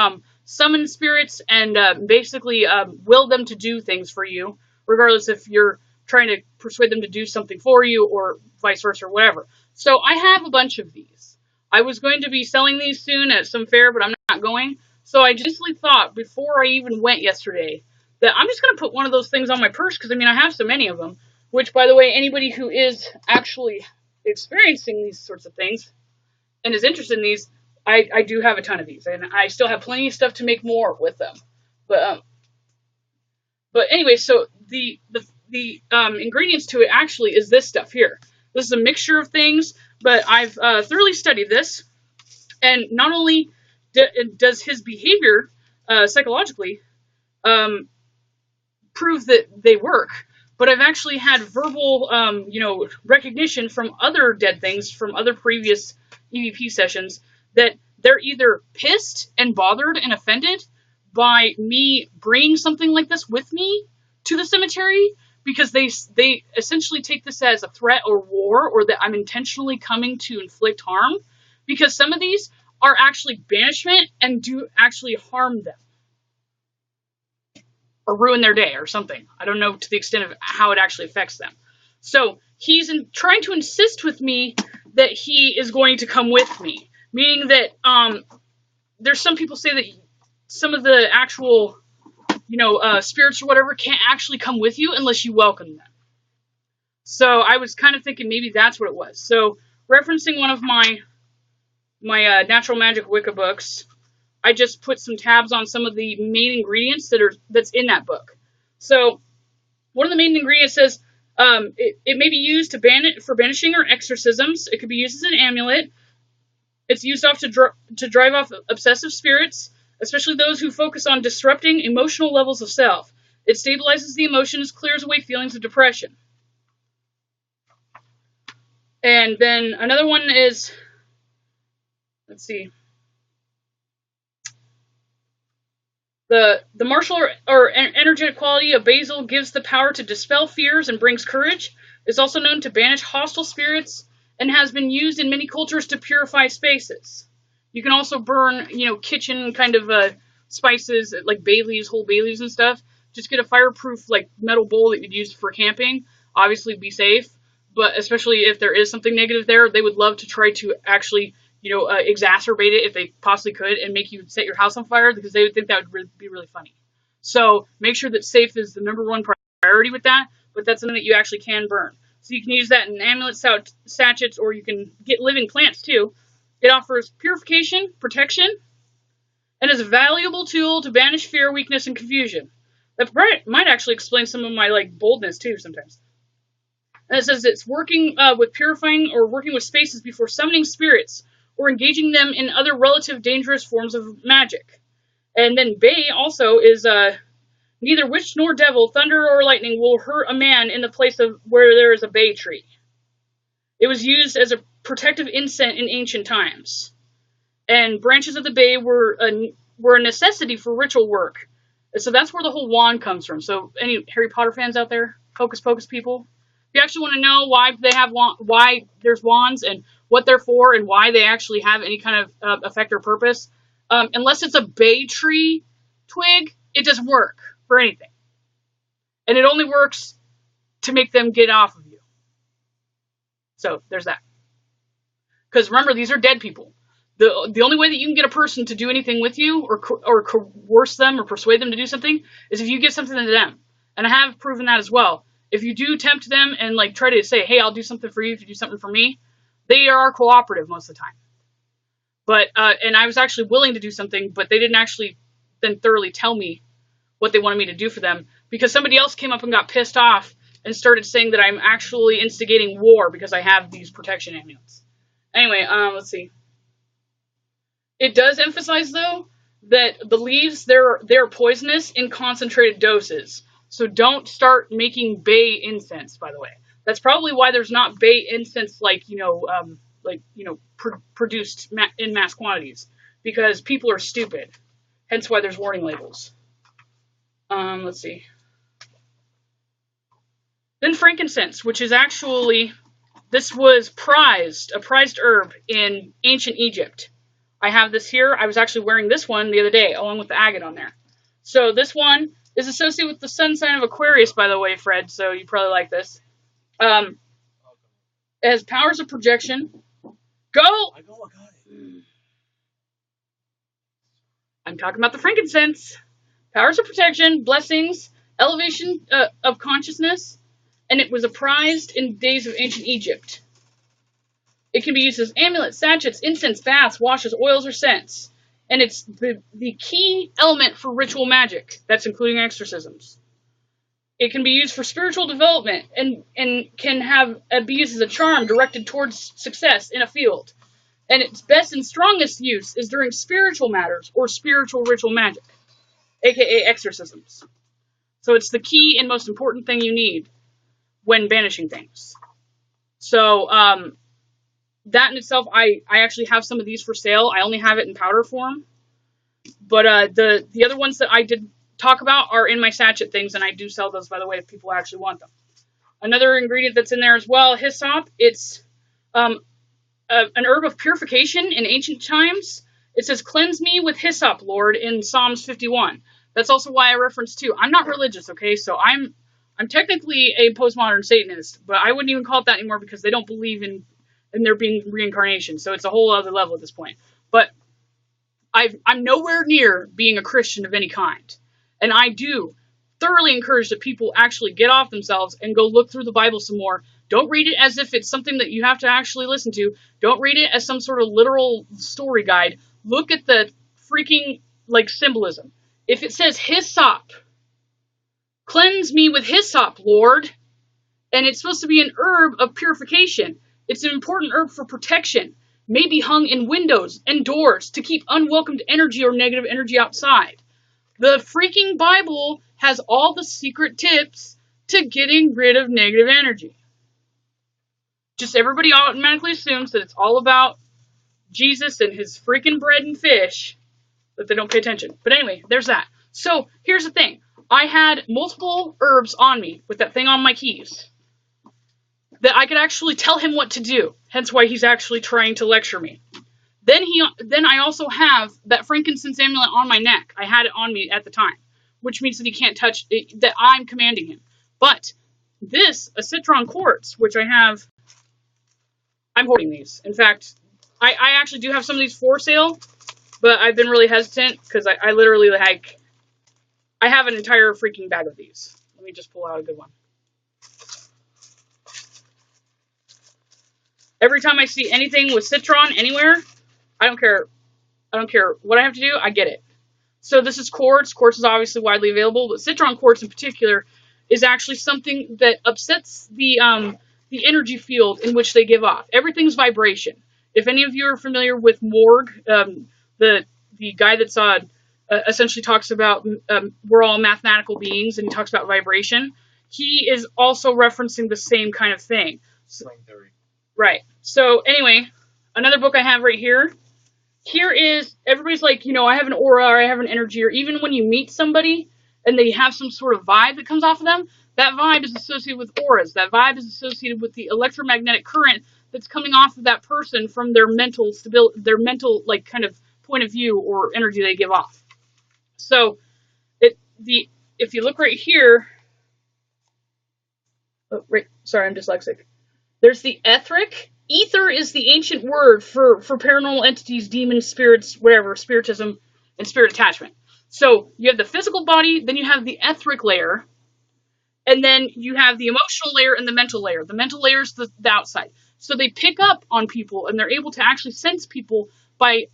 summon spirits and basically will them to do things for you, regardless if you're trying to persuade them to do something for you or vice versa or whatever. So I have a bunch of these. I was going to be selling these soon at some fair, but I'm not going. So I just thought, before I even went yesterday, that I'm just going to put one of those things on my purse, because, I mean, I have so many of them. Which, by the way, anybody who is actually experiencing these sorts of things and is interested in these, I do have a ton of these. And I still have plenty of stuff to make more with them. But anyway, so the ingredients to it actually is this stuff here. This is a mixture of things, but I've thoroughly studied this, and not only does his behavior psychologically prove that they work, but I've actually had verbal, recognition from other dead things from other previous EVP sessions that they're either pissed and bothered and offended by me bringing something like this with me to the cemetery, because they essentially take this as a threat or war, or that I'm intentionally coming to inflict harm, because some of these are actually banishment and do actually harm them or ruin their day or something. I don't know to the extent of how it actually affects them. So he's trying to insist with me that he is going to come with me. meaning that there's some people say that some of the actual, spirits or whatever can't actually come with you unless you welcome them. So I was kind of thinking maybe that's what it was. So referencing one of my natural magic Wicca books, I just put some tabs on some of the main ingredients that's in that book. So one of the main ingredients says it may be used for banishing or exorcisms. It could be used as an amulet. It's used to drive off obsessive spirits, especially those who focus on disrupting emotional levels of self. It stabilizes the emotions, clears away feelings of depression. And then another one is, let's see, the martial or energetic quality of basil gives the power to dispel fears and brings courage. It's also known to banish hostile spirits and has been used in many cultures to purify spaces. You can also burn, kitchen kind of spices like bay leaves, whole bay leaves and stuff. Just get a fireproof like metal bowl that you'd use for camping. Obviously, be safe. But especially if there is something negative there, they would love to try to actually, exacerbate it if they possibly could and make you set your house on fire because they would think that would be really funny. So make sure that safe is the number one priority with that, but that's something that you actually can burn. So you can use that in amulet sachets, or you can get living plants too. It offers purification, protection, and is a valuable tool to banish fear, weakness, and confusion. That might actually explain some of my boldness too sometimes. And it says it's working with purifying or working with spaces before summoning spirits or engaging them in other relative dangerous forms of magic. And then Bay also is neither witch nor devil, thunder or lightning will hurt a man in the place of where there is a bay tree. It was used as a protective incense in ancient times. And branches of the bay were a necessity for ritual work. And so that's where the whole wand comes from. So any Harry Potter fans out there? Hocus Pocus people? If you actually want to know why there's wands and what they're for and why they actually have any kind of effect or purpose, unless it's a bay tree twig, it doesn't work for anything. And it only works to make them get off of you. So there's that. Because remember, these are dead people. The only way that you can get a person to do anything with you or coerce them or persuade them to do something is if you give something to them. And I have proven that as well. If you do tempt them and try to say, hey, I'll do something for you if you do something for me, they are cooperative most of the time. But and I was actually willing to do something, but they didn't actually then thoroughly tell me what they wanted me to do for them because somebody else came up and got pissed off and started saying that I'm actually instigating war because I have these protection amulets. Anyway, let's see. It does emphasize, though, that the leaves, they're poisonous in concentrated doses. So don't start making bay incense, by the way. That's probably why there's not bay incense produced in mass quantities. Because people are stupid. Hence why there's warning labels. Let's see. Then frankincense, which is actually, this was a prized herb in ancient Egypt. I have this here. I was actually wearing this one the other day, along with the agate on there. So this one is associated with the sun sign of Aquarius, by the way, Fred, so you probably like this. It has powers of projection. Go! I got it. I'm talking about the frankincense. Powers of protection, blessings, elevation of consciousness, and it was prized in days of ancient Egypt. It can be used as amulets, sachets, incense, baths, washes, oils, or scents. And it's the key element for ritual magic. That's including exorcisms. It can be used for spiritual development and can be used as a charm directed towards success in a field. And its best and strongest use is during spiritual matters or spiritual ritual magic, aka exorcisms. So it's the key and most important thing you need when banishing things. So, that in itself, I actually have some of these for sale. I only have it in powder form. But the other ones that I did talk about are in my sachet things, and I do sell those, by the way, if people actually want them. Another ingredient that's in there as well, hyssop. It's an herb of purification in ancient times. It says, cleanse me with hyssop, Lord, in Psalms 51. That's also why I referenced too. I'm not religious, okay? So I'm technically a postmodern Satanist, but I wouldn't even call it that anymore because they don't believe in and there being reincarnation. So it's a whole other level at this point. But I'm nowhere near being a Christian of any kind. And I do thoroughly encourage that people actually get off themselves and go look through the Bible some more. Don't read it as if it's something that you have to actually listen to. Don't read it as some sort of literal story guide. Look at the freaking, like, symbolism. If it says hyssop, cleanse me with hyssop, Lord, and it's supposed to be an herb of purification. It's an important herb for protection. May be hung in windows and doors to keep unwelcomed energy or negative energy outside. The freaking Bible has all the secret tips to getting rid of negative energy. Just everybody automatically assumes that it's all about Jesus and his freaking bread and fish, that they don't pay attention. But anyway, there's that. So here's the thing. I had multiple herbs on me with that thing on my keys that I could actually tell him what to do. Hence why he's actually trying to lecture me. Then I also have that frankincense amulet on my neck. I had it on me at the time, which means that he can't touch it, that I'm commanding him. But this, a citron quartz, which I have, I'm hoarding these. In fact, I actually do have some of these for sale, but I've been really hesitant because I literally, like, I have an entire freaking bag of these. Let me just pull out a good one. Every time I see anything with citron anywhere, I don't care what I have to do, I get it. So this is quartz. Quartz is obviously widely available, but citron quartz in particular is actually something that upsets the energy field in which they give off. Everything's vibration. If any of you are familiar with Morg, the guy that's essentially talks about we're all mathematical beings, and he talks about vibration, he is also referencing the same kind of thing. String theory. Right. So anyway, another book I have right here. Here is, everybody's like, you know, I have an aura or I have an energy, or even when you meet somebody and they have some sort of vibe that comes off of them, that vibe is associated with auras. That vibe is associated with the electromagnetic current that's coming off of that person from their mental stability, their mental, like, kind of point of view or energy they give off. So if you look right here, sorry, I'm dyslexic. There's the etheric. Ether is the ancient word for paranormal entities, demons, spirits, whatever, spiritism, and spirit attachment. So you have the physical body, then you have the etheric layer, and then you have the emotional layer and the mental layer. The mental layer is the outside. So they pick up on people, and they're able to actually sense people by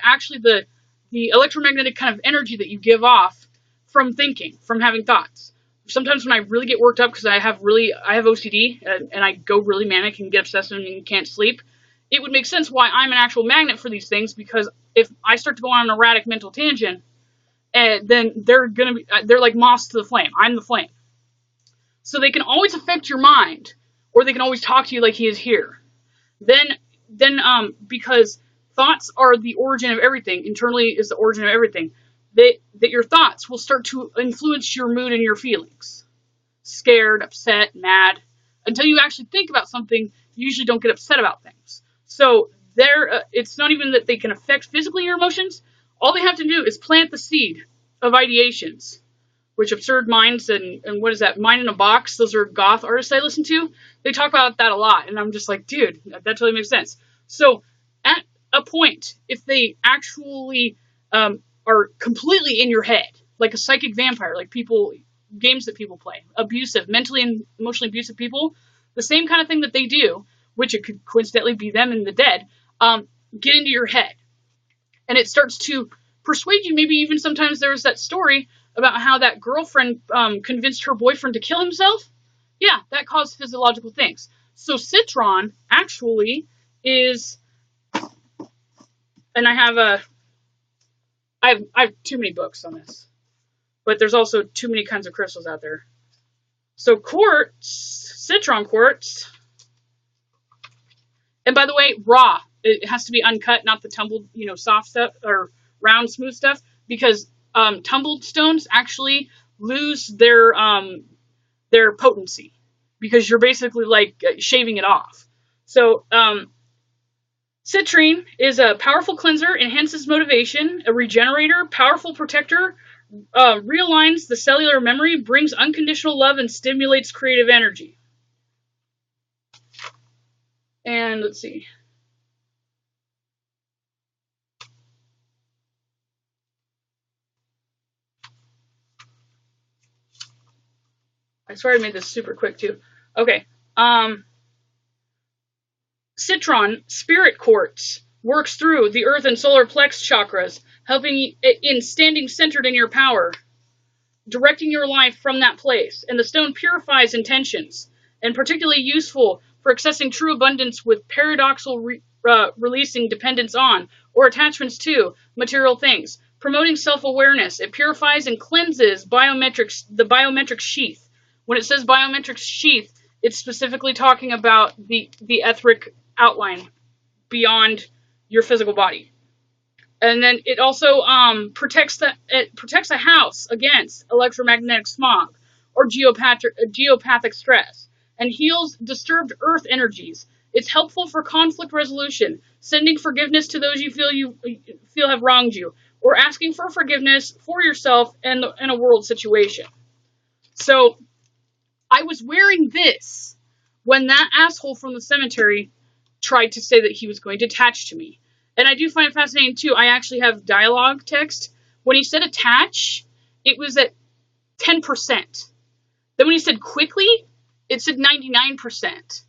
actually the electromagnetic kind of energy that you give off from thinking, from having thoughts. Sometimes when I really get worked up because I have OCD and I go really manic and get obsessive and can't sleep, it would make sense why I'm an actual magnet for these things, because if I start to go on an erratic mental tangent, then they're like moths to the flame. I'm the flame. So they can always affect your mind, or they can always talk to you like he is here. Then because thoughts are the origin of everything, internally is the origin of everything, that your thoughts will start to influence your mood and your feelings. Scared, upset, mad. Until you actually think about something, you usually don't get upset about things. So it's not even that they can affect physically your emotions. All they have to do is plant the seed of ideations, which Absurd Minds and what is that, Mind in a Box, those are goth artists I listen to. They talk about that a lot, and I'm just like, dude, that totally makes sense. So at a point, if they actually are completely in your head, like a psychic vampire, like games that people play, abusive, mentally and emotionally abusive people, the same kind of thing that they do, which it could coincidentally be them and the dead, get into your head. And it starts to persuade you. Maybe even sometimes there's that story about how that girlfriend convinced her boyfriend to kill himself. Yeah, that caused physiological things. So citron actually is, and I have too many books on this, but there's also too many kinds of crystals out there. So quartz, citron quartz, and by the way, raw. It has to be uncut, not the tumbled, soft stuff or round, smooth stuff, because tumbled stones actually lose their potency, because you're basically like shaving it off. So citrine is a powerful cleanser, enhances motivation, a regenerator, powerful protector, realigns the cellular memory, brings unconditional love, and stimulates creative energy. And let's see. I swear I made this super quick too. Okay. Citron Spirit Quartz works through the earth and solar plex chakras, helping in standing centered in your power, directing your life from that place. And the stone purifies intentions, and particularly useful for accessing true abundance with paradoxical releasing dependence on or attachments to material things, promoting self-awareness. It purifies and cleanses the biometric sheath. When it says biometric sheath, it's specifically talking about the etheric outline beyond your physical body. And then it also protects a house against electromagnetic smog or geopathic stress, and heals disturbed earth energies. It's helpful for conflict resolution, sending forgiveness to those you feel have wronged you, or asking for forgiveness for yourself in a world situation. So I was wearing this when that asshole from the cemetery tried to say that he was going to attach to me. And I do find it fascinating, too. I actually have dialogue text. When he said attach, it was at 10%. Then when he said quickly, it said 99%.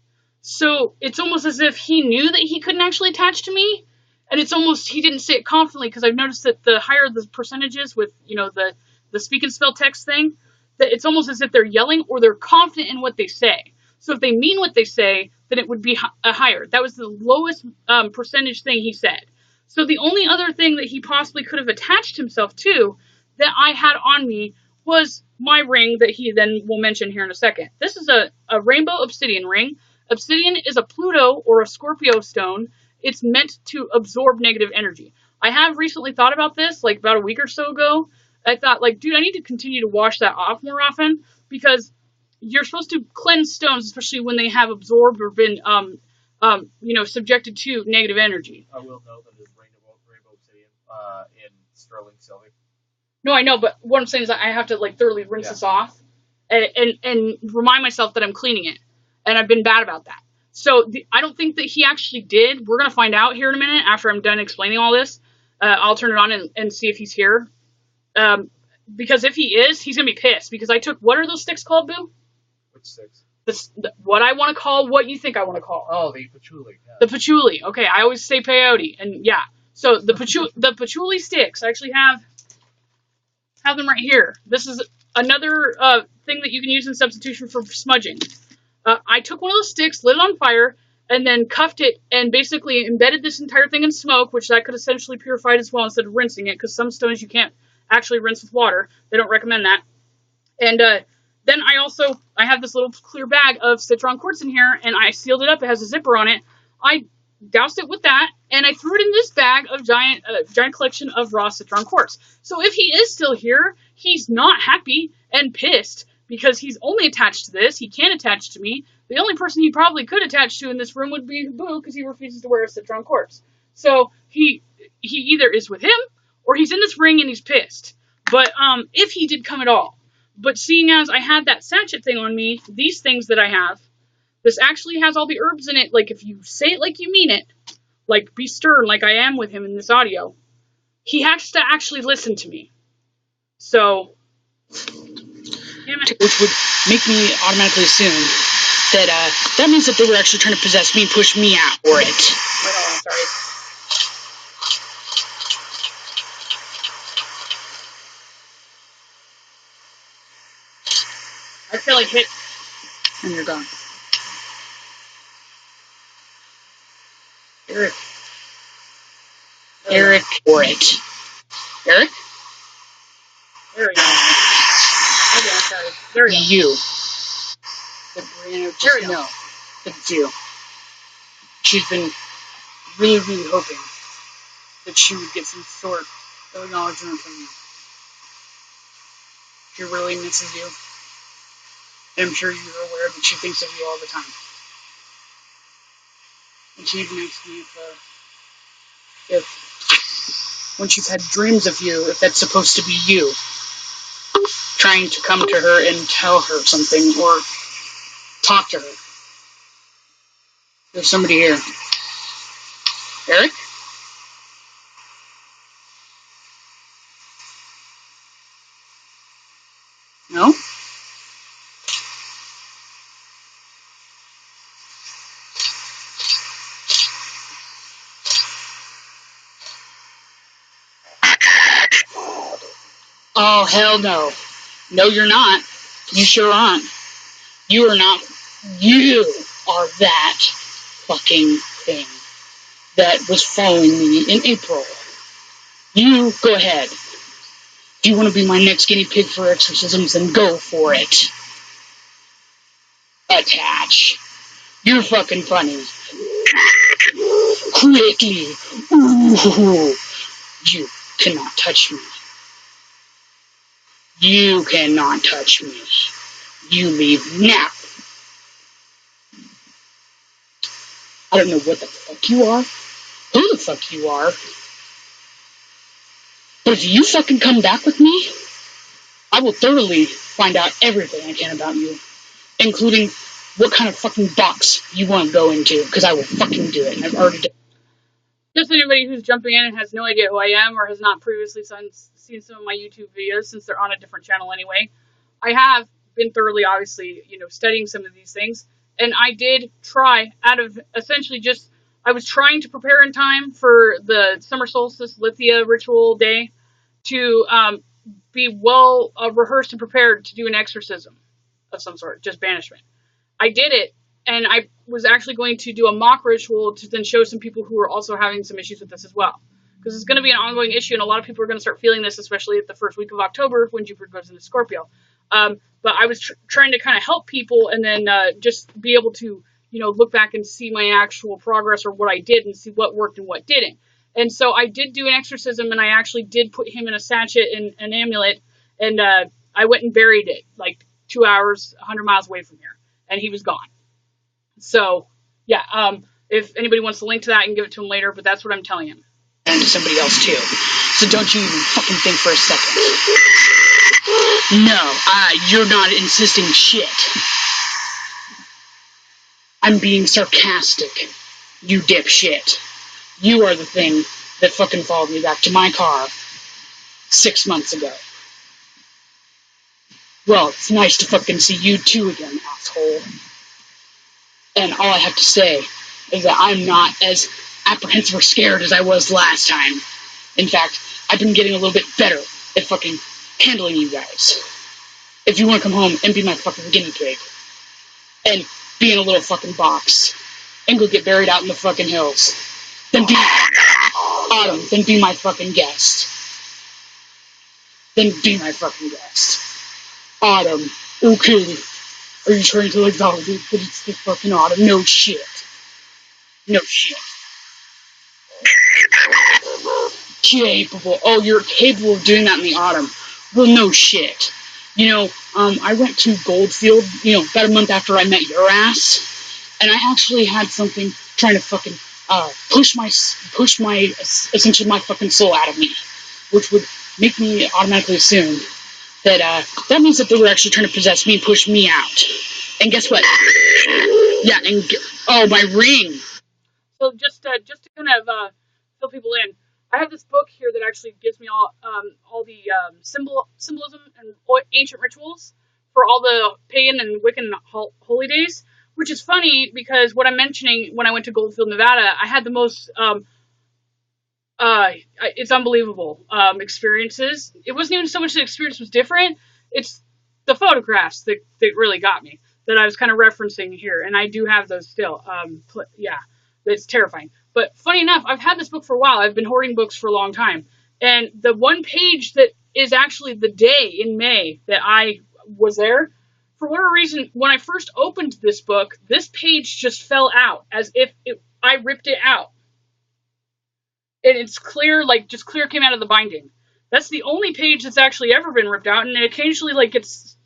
So it's almost as if he knew that he couldn't actually attach to me. And it's almost, he didn't say it confidently, because I've noticed that the higher the percentages with, the speak and spell text thing, that it's almost as if they're yelling or they're confident in what they say. So if they mean what they say, then it would be higher. That was the lowest percentage thing he said. So the only other thing that he possibly could have attached himself to that I had on me was my ring that he then will mention here in a second. This is a rainbow obsidian ring. Obsidian is a Pluto or a Scorpio stone. It's meant to absorb negative energy. I have recently thought about this, like about a week or so ago. I thought, like, dude, I need to continue to wash that off more often, because you're supposed to cleanse stones, especially when they have absorbed or been, subjected to negative energy. I will note that it is rainbow obsidian in sterling silver. No, I know, but what I'm saying is that I have to, like, thoroughly rinse this off and remind myself that I'm cleaning it. And I've been bad about that. So I don't think that he actually did. We're going to find out here in a minute after I'm done explaining all this. I'll turn it on and see if he's here. Because if he is, he's going to be pissed. Because I took, what are those sticks called, Boo? Which sticks? What I want to call, what you think I want to call. Oh, the patchouli. Yeah. The patchouli. Okay, I always say peyote. And yeah, so the patchouli sticks, I actually have them right here. This is another thing that you can use in substitution for smudging. I took one of those sticks, lit it on fire, and then cuffed it and basically embedded this entire thing in smoke, which I could essentially purify it as well instead of rinsing it, because some stones you can't actually rinse with water. They don't recommend that. And then I have this little clear bag of citron quartz in here, and I sealed it up. It has a zipper on it. I doused it with that, and I threw it in this bag of giant collection of raw citron quartz. So if he is still here, he's not happy and pissed, because he's only attached to this. He can't attach to me. The only person he probably could attach to in this room would be Boo, because he refuses to wear a citron quartz. So he either is with him, or he's in this ring and he's pissed. But if he did come at all. But seeing as I had that sachet thing on me, these things that I have, this actually has all the herbs in it. Like, if you say it like you mean it, like, be stern like I am with him in this audio, he has to actually listen to me. So, which would make me automatically assume that that means that they were actually trying to possess me and push me out for it. Wait, hold on, sorry. I feel like hit, and you're gone. Eric, for it. Eric? There we go. Okay, I'm sorry. There we go. You. Jerry, no. It's you. She's been really, really hoping that she would get some sort of acknowledgement from you. She really misses you. And I'm sure you're aware that she thinks of you all the time. And she even asked me if when she's had dreams of you, if that's supposed to be you trying to come to her and tell her something or talk to her. There's somebody here. Eric? No? Oh, hell no. No, you're not. You sure aren't. You are not. You are that fucking thing that was following me in April. You go ahead. If you want to be my next guinea pig for exorcisms, then go for it. Attach. You're fucking funny. Quickly. Ooh. You cannot touch me. You cannot touch me. You leave now. I don't know what the fuck you are, who the fuck you are, but if you fucking come back with me, I will thoroughly find out everything I can about you, including what kind of fucking box you want to go into, because I will fucking do it, and I've already done it. Just anybody who's jumping in and has no idea who I am, or has not previously seen some of my YouTube videos, since they're on a different channel anyway, I have been thoroughly, obviously, studying some of these things. And I did try, out of essentially just, I was trying to prepare in time for the summer solstice Lithia ritual day to be well rehearsed and prepared to do an exorcism of some sort, just banishment. I did it, and I was actually going to do a mock ritual to then show some people who are also having some issues with this as well. Because it's going to be an ongoing issue, and a lot of people are going to start feeling this, especially at the first week of October when Jupiter goes into Scorpio. But I was trying to kind of help people, and then just be able to, look back and see my actual progress or what I did and see what worked and what didn't. And so I did do an exorcism, and I actually did put him in a sachet and an amulet, and I went and buried it like 2 hours, 100 miles away from here, and he was gone. So, yeah, if anybody wants to link to that, I can give it to him later, but that's what I'm telling him. And to somebody else, too. So don't you even fucking think for a second. No, you're not insisting shit. I'm being sarcastic, you dipshit. You are the thing that fucking followed me back to my car 6 months ago. Well, it's nice to fucking see you too again, asshole. And all I have to say is that I'm not as apprehensive or scared as I was last time. In fact, I've been getting a little bit better at fucking handling you guys. If you want to come home and be my fucking guinea pig, and be in a little fucking box, and go get buried out in the fucking hills, then be Autumn, then be my fucking guest. Then be my fucking guest. Autumn, okay. Are you trying to validate that it's the fucking Autumn? No shit. No shit. Capable. Oh, you're capable of doing that in the Autumn. Well, no shit. I went to Goldfield, about a month after I met your ass, and I actually had something trying to fucking push my essentially my fucking soul out of me, which would make me automatically assume that that means that they were actually trying to possess me and push me out. And guess what? Yeah, and my ring. So just to kind of fill people in, I have this book here that actually gives me all the symbolism and ancient rituals for all the pagan and Wiccan holy days, which is funny because what I'm mentioning when I went to Goldfield, Nevada, I had the most it's unbelievable experiences. It wasn't even so much the experience was different; it's the photographs that really got me, that I was kind of referencing here, and I do have those still. Yeah, it's terrifying. But funny enough, I've had this book for a while. I've been hoarding books for a long time. And the one page that is actually the day in May that I was there, for whatever reason, when I first opened this book, this page just fell out as if I ripped it out. And it's clear, just clear came out of the binding. That's the only page that's actually ever been ripped out, and it occasionally, gets,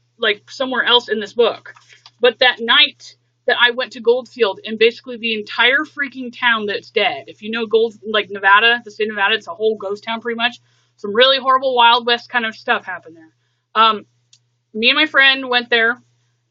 somewhere else in this book. But that night that I went to Goldfield, and basically the entire freaking town that's dead. If you know Nevada, the state of Nevada, it's a whole ghost town pretty much. Some really horrible Wild West kind of stuff happened there. Me and my friend went there,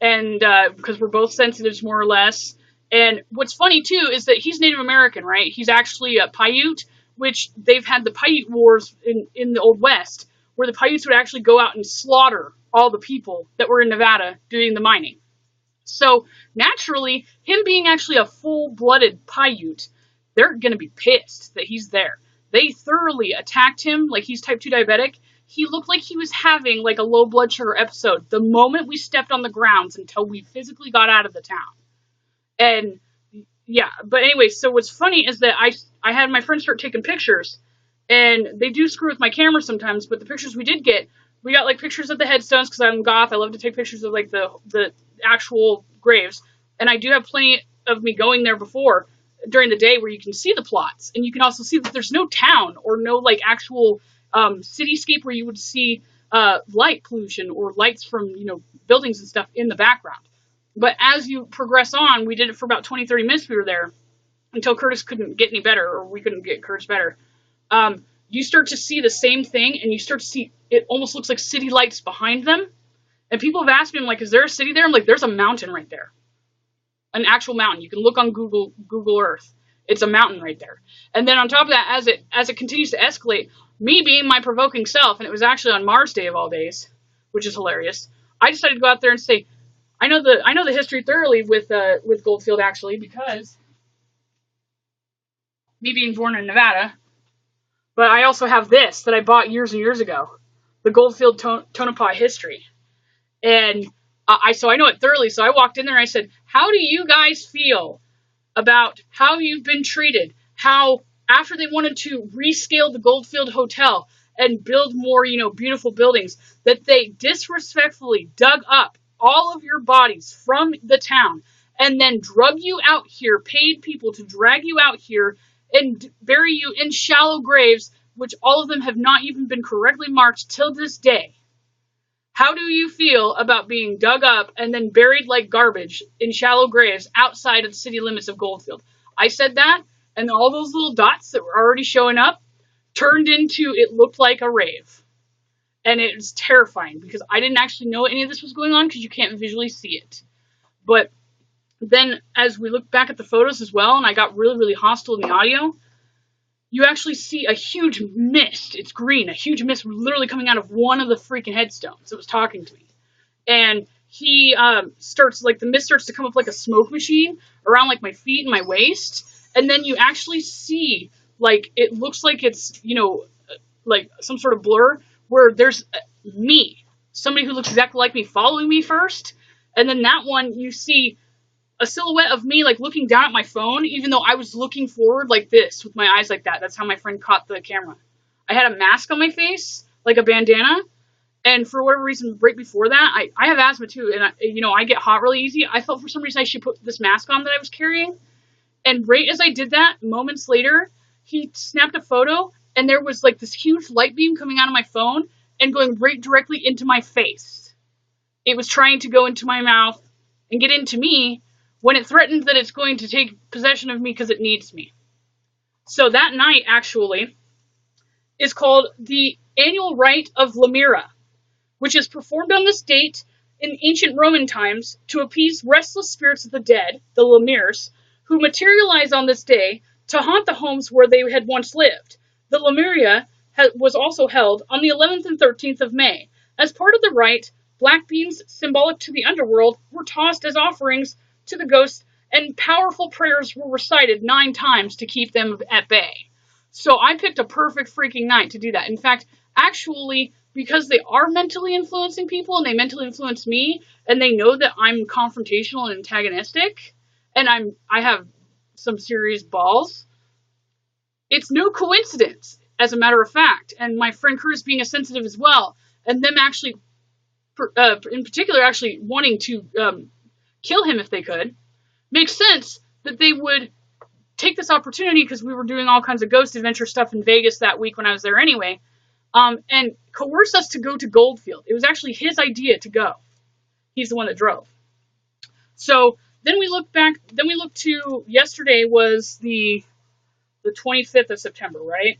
and because we're both sensitives more or less, And what's funny too is that he's Native American, right? He's actually a Paiute, which they've had the Paiute Wars in the Old West, where the Paiutes would actually go out and slaughter all the people that were in Nevada doing the mining. So naturally, him being actually a full-blooded Paiute, they're going to be pissed that he's there. They thoroughly attacked him, like he's type 2 diabetic. He looked like he was having like a low blood sugar episode the moment we stepped on the grounds until we physically got out of the town. And yeah, but anyway, so what's funny is that I had my friends start taking pictures, and they do screw with my camera sometimes, but the pictures we did get, we got like pictures of the headstones, because I'm goth. I love to take pictures of like the actual graves, and I do have plenty of me going there before during the day where you can see the plots, and you can also see that there's no town or no like actual cityscape where you would see light pollution or lights from buildings and stuff in the background. But as you progress on, we did it for about 20-30 minutes. We were there until Curtis couldn't get any better, or we couldn't get Curtis better. You start to see the same thing, and you start to see it almost looks like city lights behind them. And people have asked me, I'm like, is there a city there? I'm like, there's a mountain right there. An actual mountain. You can look on Google Earth. It's a mountain right there. And then on top of that, as it continues to escalate, me being my provoking self, and it was actually on Mars Day of all days, which is hilarious, I decided to go out there and say, I know the history thoroughly with Goldfield, actually, because me being born in Nevada, but I also have this that I bought years and years ago, the Goldfield Tonopah history. And so I know it thoroughly. So I walked in there and I said, how do you guys feel about how you've been treated? How after they wanted to rescale the Goldfield Hotel and build more, beautiful buildings, that they disrespectfully dug up all of your bodies from the town and then drug you out here, paid people to drag you out here and bury you in shallow graves, which all of them have not even been correctly marked till this day. How do you feel about being dug up and then buried like garbage in shallow graves outside of the city limits of Goldfield? I said that, and all those little dots that were already showing up turned into, it looked like a rave. And it was terrifying because I didn't actually know any of this was going on because you can't visually see it. But then as we looked back at the photos as well, and I got really, really hostile in the audio, you actually see a huge mist. It's green, a huge mist literally coming out of one of the freaking headstones that was talking to me. And he starts, like, the mist starts to come up like a smoke machine around, like, my feet and my waist. And then you actually see, like, it looks like it's, like some sort of blur where there's me, somebody who looks exactly like me following me first. And then that one, you see a silhouette of me, like, looking down at my phone, even though I was looking forward like this with my eyes like that. That's how my friend caught the camera. I had a mask on my face, like a bandana, and for whatever reason, right before that, I have asthma too, and I get hot really easy. I felt for some reason I should put this mask on that I was carrying, and right as I did that, moments later, he snapped a photo, and there was, like, this huge light beam coming out of my phone and going right directly into my face. It was trying to go into my mouth and get into me, when it threatens that it's going to take possession of me because it needs me. So that night, actually, is called the annual rite of Lemira, which is performed on this date in ancient Roman times to appease restless spirits of the dead, the Lemirs, who materialize on this day to haunt the homes where they had once lived. The Lemuria was also held on the 11th and 13th of May. As part of the rite, black beans, symbolic to the underworld, were tossed as offerings to the ghosts, and powerful prayers were recited 9 times to keep them at bay. So I picked a perfect freaking night to do that. In fact, actually, because they are mentally influencing people, and they mentally influence me, and they know that I'm confrontational and antagonistic, and I have some serious balls, it's no coincidence, as a matter of fact. And my friend Cruz being a sensitive as well, and them actually, in particular, actually wanting to kill him if they could, makes sense that they would take this opportunity, because we were doing all kinds of ghost adventure stuff in Vegas that week when I was there anyway, and coerce us to go to Goldfield. It was actually his idea to go. He's the one that drove. So then we look back, then we look to yesterday was the 25th of September, right?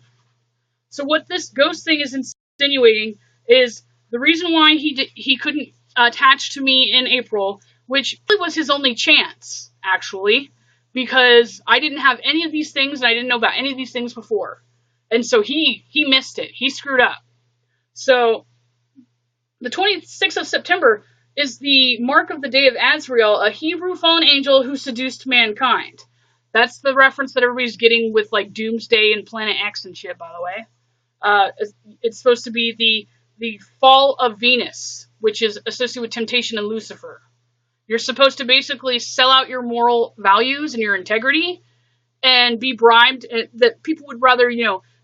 So what this ghost thing is insinuating is the reason why he couldn't attach to me in April, which was his only chance, actually, because I didn't have any of these things and I didn't know about any of these things before. And so he missed it. He screwed up. So the 26th of September is the mark of the day of Azrael, a Hebrew fallen angel who seduced mankind. That's the reference that everybody's getting with like Doomsday and Planet X and shit, by the way. It's supposed to be the fall of Venus, which is associated with temptation and Lucifer. You're supposed to basically sell out your moral values and your integrity and be bribed. That people would rather,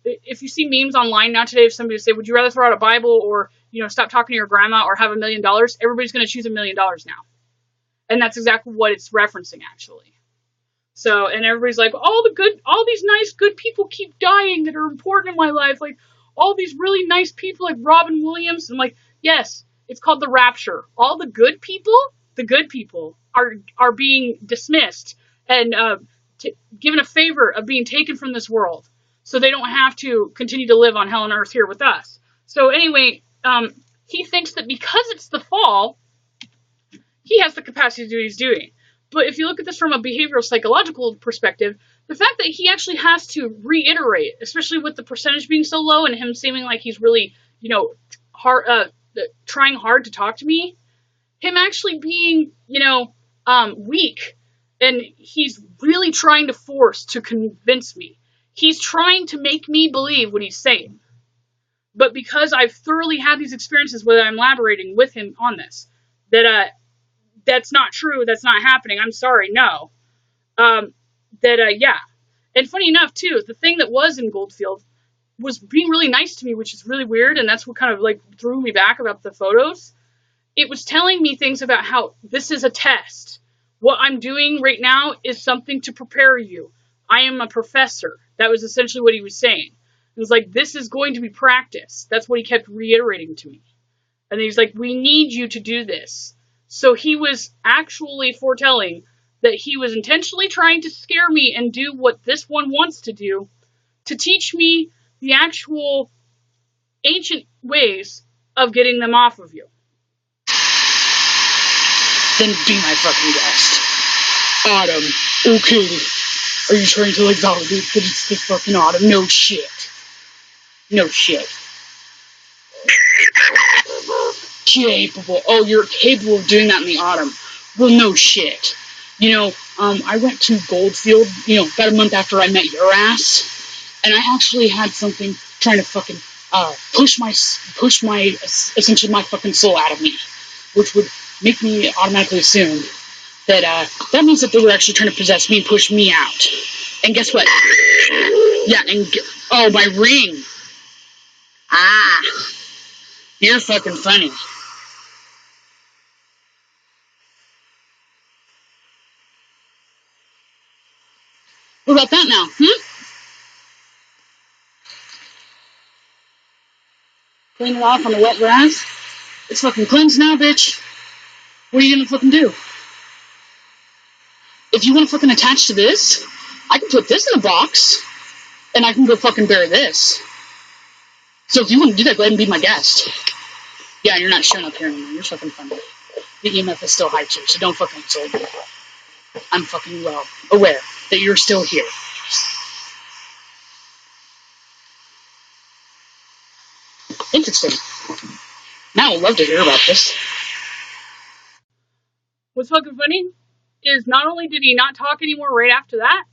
if you see memes online now today, if somebody would say, would you rather throw out a Bible or, stop talking to your grandma or have $1 million? Everybody's going to choose $1 million now. And that's exactly what it's referencing, actually. So, and everybody's like, all these nice, good people keep dying that are important in my life. Like, all these really nice people like Robin Williams. I'm like, yes, it's called the rapture. All the good people are being dismissed and given a favor of being taken from this world, so they don't have to continue to live on hell and earth here with us. So anyway, he thinks that because it's the fall, he has the capacity to do what he's doing. But if you look at this from a behavioral psychological perspective, the fact that he actually has to reiterate, especially with the percentage being so low and him seeming like he's really, trying hard to talk to me, him actually being, weak, and he's really trying to force to convince me. He's trying to make me believe what he's saying. But because I've thoroughly had these experiences where I'm elaborating with him on this, that's not true, that's not happening, I'm sorry, no. Yeah. And funny enough, too, the thing that was in Goldfield was being really nice to me, which is really weird, and that's what kind of, like, threw me back about the photos. It was telling me things about how this is a test. What I'm doing right now is something to prepare you. I am a professor. That was essentially what he was saying. It was like, this is going to be practice. That's what he kept reiterating to me. And he's like, we need you to do this. So he was actually foretelling that he was intentionally trying to scare me and do what this one wants to do, to teach me the actual ancient ways of getting them off of you. Then be my fucking guest. Autumn, okay. Are you trying to, validate that it's the fucking autumn? No shit. No shit. Capable. Oh, you're capable of doing that in the autumn. Well, no shit. I went to Goldfield, about a month after I met your ass, and I actually had something trying to fucking, push my, essentially my fucking soul out of me, which would make me automatically assume that, that means that they were actually trying to possess me and push me out. And guess what? Yeah, oh, my ring. Ah. You're fucking funny. What about that now, Clean it off on the wet grass? It's fucking cleansed now, bitch. What are you gonna fucking do? If you wanna fucking attach to this, I can put this in a box, and I can go fucking bury this. So if you wanna do that, go ahead and be my guest. Yeah, you're not showing up here anymore. You're fucking funny. The EMF is still high too, so don't fucking insult me. I'm fucking well aware that you're still here. Interesting. Now I'd love to hear about this. What's fucking funny is not only did he not talk anymore right after that,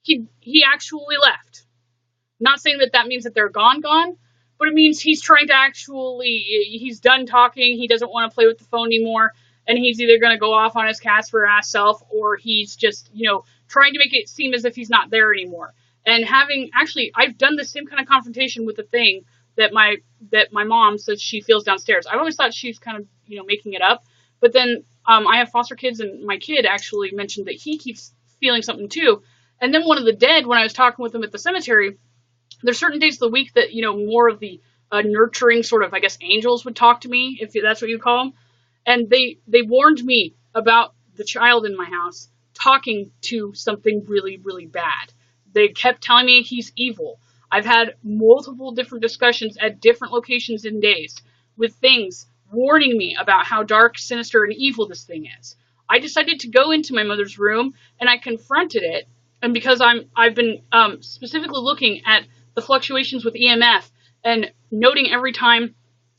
he actually left. Not saying that means that they're gone, but it means he's trying to he's done talking, he doesn't want to play with the phone anymore, and he's either going to go off on his Casper ass self, or he's just, trying to make it seem as if he's not there anymore. And I've done the same kind of confrontation with the thing that my mom says she feels downstairs. I always thought she's kind of, making it up, but then I have foster kids, and my kid actually mentioned that he keeps feeling something too. And then one of the dead, when I was talking with him at the cemetery, there's certain days of the week that, more of the nurturing sort of, I guess, angels would talk to me, if that's what you call them. And they warned me about the child in my house talking to something really, really bad. They kept telling me he's evil. I've had multiple different discussions at different locations in days with things warning me about how dark, sinister, and evil this thing is. I decided to go into my mother's room, and I confronted it. And because I've been specifically looking at the fluctuations with EMF and noting every time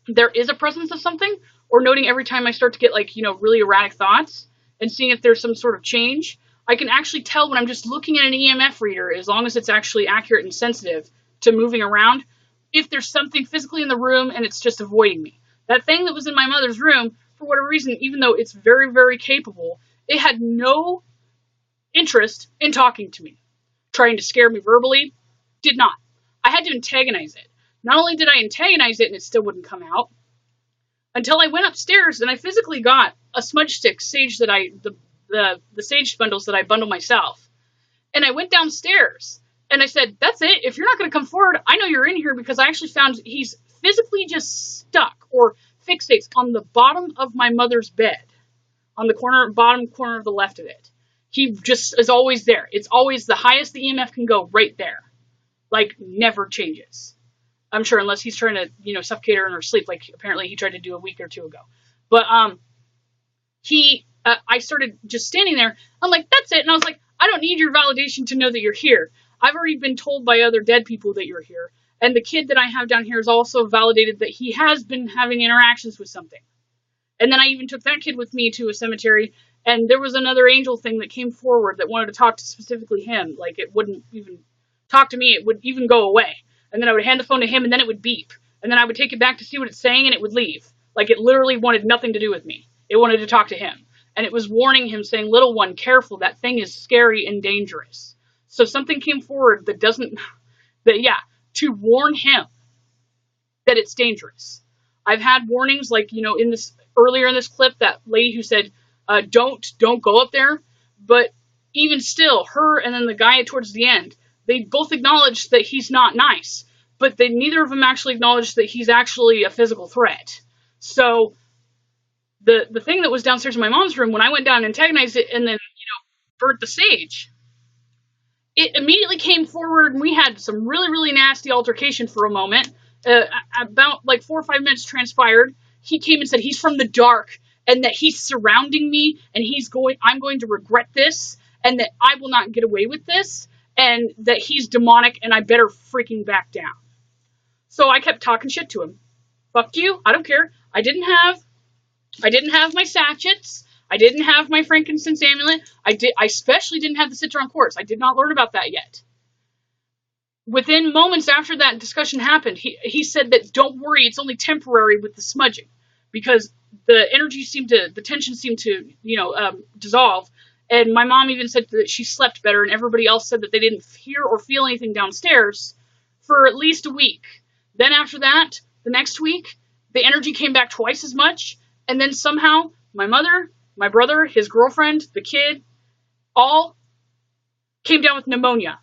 there is a presence of something, or noting every time I start to get like, really erratic thoughts and seeing if there's some sort of change, I can actually tell when I'm just looking at an EMF reader, as long as it's actually accurate and sensitive to moving around, if there's something physically in the room and it's just avoiding me. That thing that was in my mother's room, for whatever reason, even though it's very, very capable, it had no interest in talking to me. Trying to scare me verbally, did not. I had to antagonize it. Not only did I antagonize it and it still wouldn't come out, until I went upstairs and I physically got a smudge stick sage that the sage bundles that I bundle myself. And I went downstairs and I said, that's it. If you're not going to come forward, I know you're in here, because I actually found he's physically just stuck or fixates on the bottom of my mother's bed, on the bottom corner of the left of it. He just is always there. It's always the highest the EMF can go, right there. Like, never changes. I'm sure, unless he's trying to, suffocate her in her sleep, like apparently he tried to do a week or two ago. But I started just standing there. I'm like, that's it. And I was like, I don't need your validation to know that you're here. I've already been told by other dead people that you're here. And the kid that I have down here is also validated that he has been having interactions with something. And then I even took that kid with me to a cemetery, and there was another angel thing that came forward that wanted to talk to specifically him. Like, it wouldn't even talk to me. It would even go away. And then I would hand the phone to him, and then it would beep. And then I would take it back to see what it's saying, and it would leave. Like, it literally wanted nothing to do with me. It wanted to talk to him. And it was warning him, saying, little one, careful, that thing is scary and dangerous. So something came forward to warn him that it's dangerous. I've had warnings, like, earlier in this clip, that lady who said, don't go up there. But even still, her and then the guy towards the end, they both acknowledged that he's not nice, but neither of them actually acknowledged that he's actually a physical threat. So the thing that was downstairs in my mom's room, when I went down and antagonized it and then, burnt the sage, it immediately came forward, and we had some really, really nasty altercation for a moment. About like 4 or 5 minutes transpired. He came and said he's from the dark, and that he's surrounding me, and I'm going to regret this, and that I will not get away with this, and that he's demonic, and I better freaking back down. So I kept talking shit to him. Fuck you, I don't care. I didn't have my sachets. I didn't have my frankincense amulet. I especially didn't have the citron quartz. I did not learn about that yet. Within moments after that discussion happened, he said that don't worry, it's only temporary with the smudging, because the tension seemed to, dissolve. And my mom even said that she slept better, and everybody else said that they didn't hear or feel anything downstairs for at least a week. Then after that, the next week, the energy came back twice as much, and then somehow my mother, my brother, his girlfriend, the kid, all came down with pneumonia,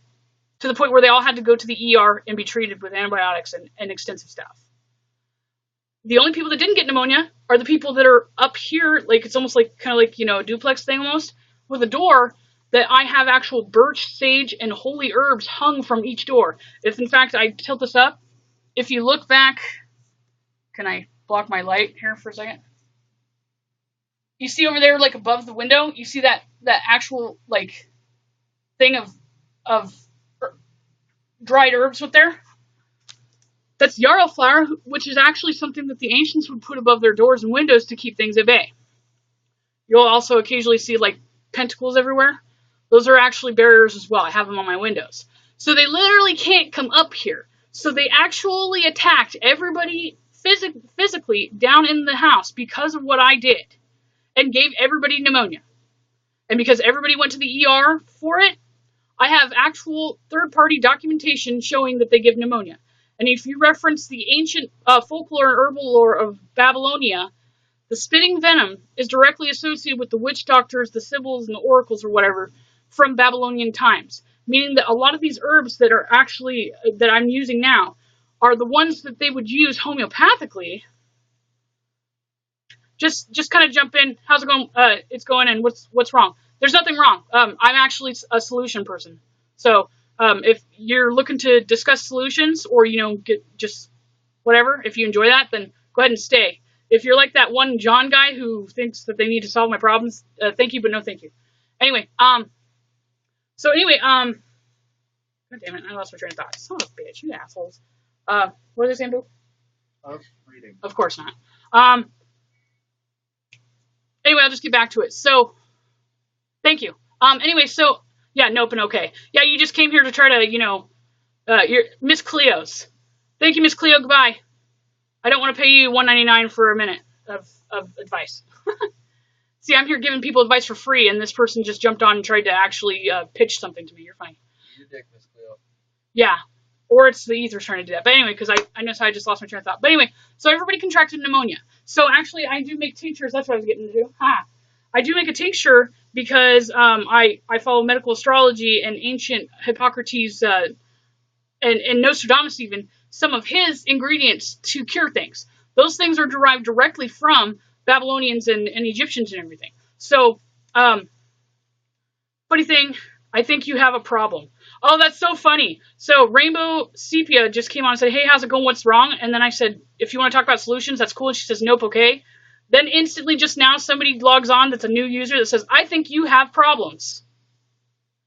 to the point where they all had to go to the ER and be treated with antibiotics and extensive stuff. The only people that didn't get pneumonia are the people that are up here, like it's almost like kind of like, a duplex thing almost, with a door that I have actual birch, sage, and holy herbs hung from each door. If in fact I tilt this up, if you look back, can I block my light here for a second? You see over there, like above the window, you see that actual like thing of dried herbs with there? That's yarrow flower, which is actually something that the ancients would put above their doors and windows to keep things at bay. You'll also occasionally see like pentacles everywhere. Those are actually barriers as well. I have them on my windows. So they literally can't come up here. So they actually attacked everybody physically down in the house because of what I did, and gave everybody pneumonia. And because everybody went to the ER for it, I have actual third-party documentation showing that they give pneumonia. And if you reference the ancient folklore and herbal lore of Babylonia, the spitting venom is directly associated with the witch doctors, the sibyls, and the oracles or whatever from Babylonian times. Meaning that a lot of these herbs that are actually, that I'm using now, are the ones that they would use homeopathically. Just kind of jump in. How's it going? It's going in. What's wrong? There's nothing wrong. I'm actually a solution person. So if you're looking to discuss solutions, or get just whatever, if you enjoy that, then go ahead and stay. If you're like that one John guy who thinks that they need to solve my problems, thank you, but no thank you. Anyway, God damn it, I lost my train of thought. Son of a bitch, you assholes. What was I saying, Boo? I was reading. Of course not. Anyway, I'll just get back to it. So, thank you. Anyway, so, yeah, nope and okay. Yeah, you just came here to try to, you're Miss Cleo's. Thank you, Miss Cleo, goodbye. I don't want to pay you $1.99 for a minute of advice. See, I'm here giving people advice for free, and this person just jumped on and tried to actually pitch something to me. You're funny. You dick, Miss Cleo. Yeah. Or it's the ether's trying to do that. But anyway, because I know I just lost my train of thought. But anyway, so everybody contracted pneumonia. So actually, I do make tinctures. That's what I was getting to. I do make a tincture because I follow medical astrology and ancient Hippocrates and Nostradamus even, some of his ingredients to cure things. Those things are derived directly from Babylonians and Egyptians and everything. So, funny thing, I think you have a problem. Oh, that's so funny. So Rainbow Sepia just came on and said, hey, how's it going? What's wrong? And then I said, if you want to talk about solutions, that's cool. And she says, nope, okay. Then instantly just now somebody logs on that's a new user that says, I think you have problems.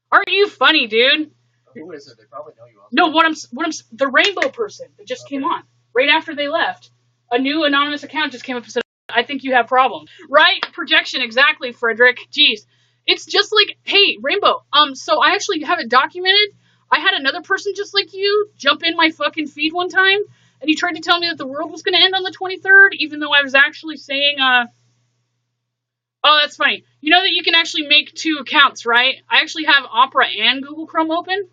Aren't you funny, dude? Who is it? They probably know you. No, the Rainbow person that just came on right after they left. A new anonymous account just came up and said, I think you have problems. Right? Projection, exactly, Frederick. Jeez. It's just like, hey, Rainbow, so I actually have it documented. I had another person just like you jump in my fucking feed one time, and he tried to tell me that the world was going to end on the 23rd, even though I was actually saying, oh, that's funny. You know that you can actually make 2 accounts, right? I actually have Opera and Google Chrome open,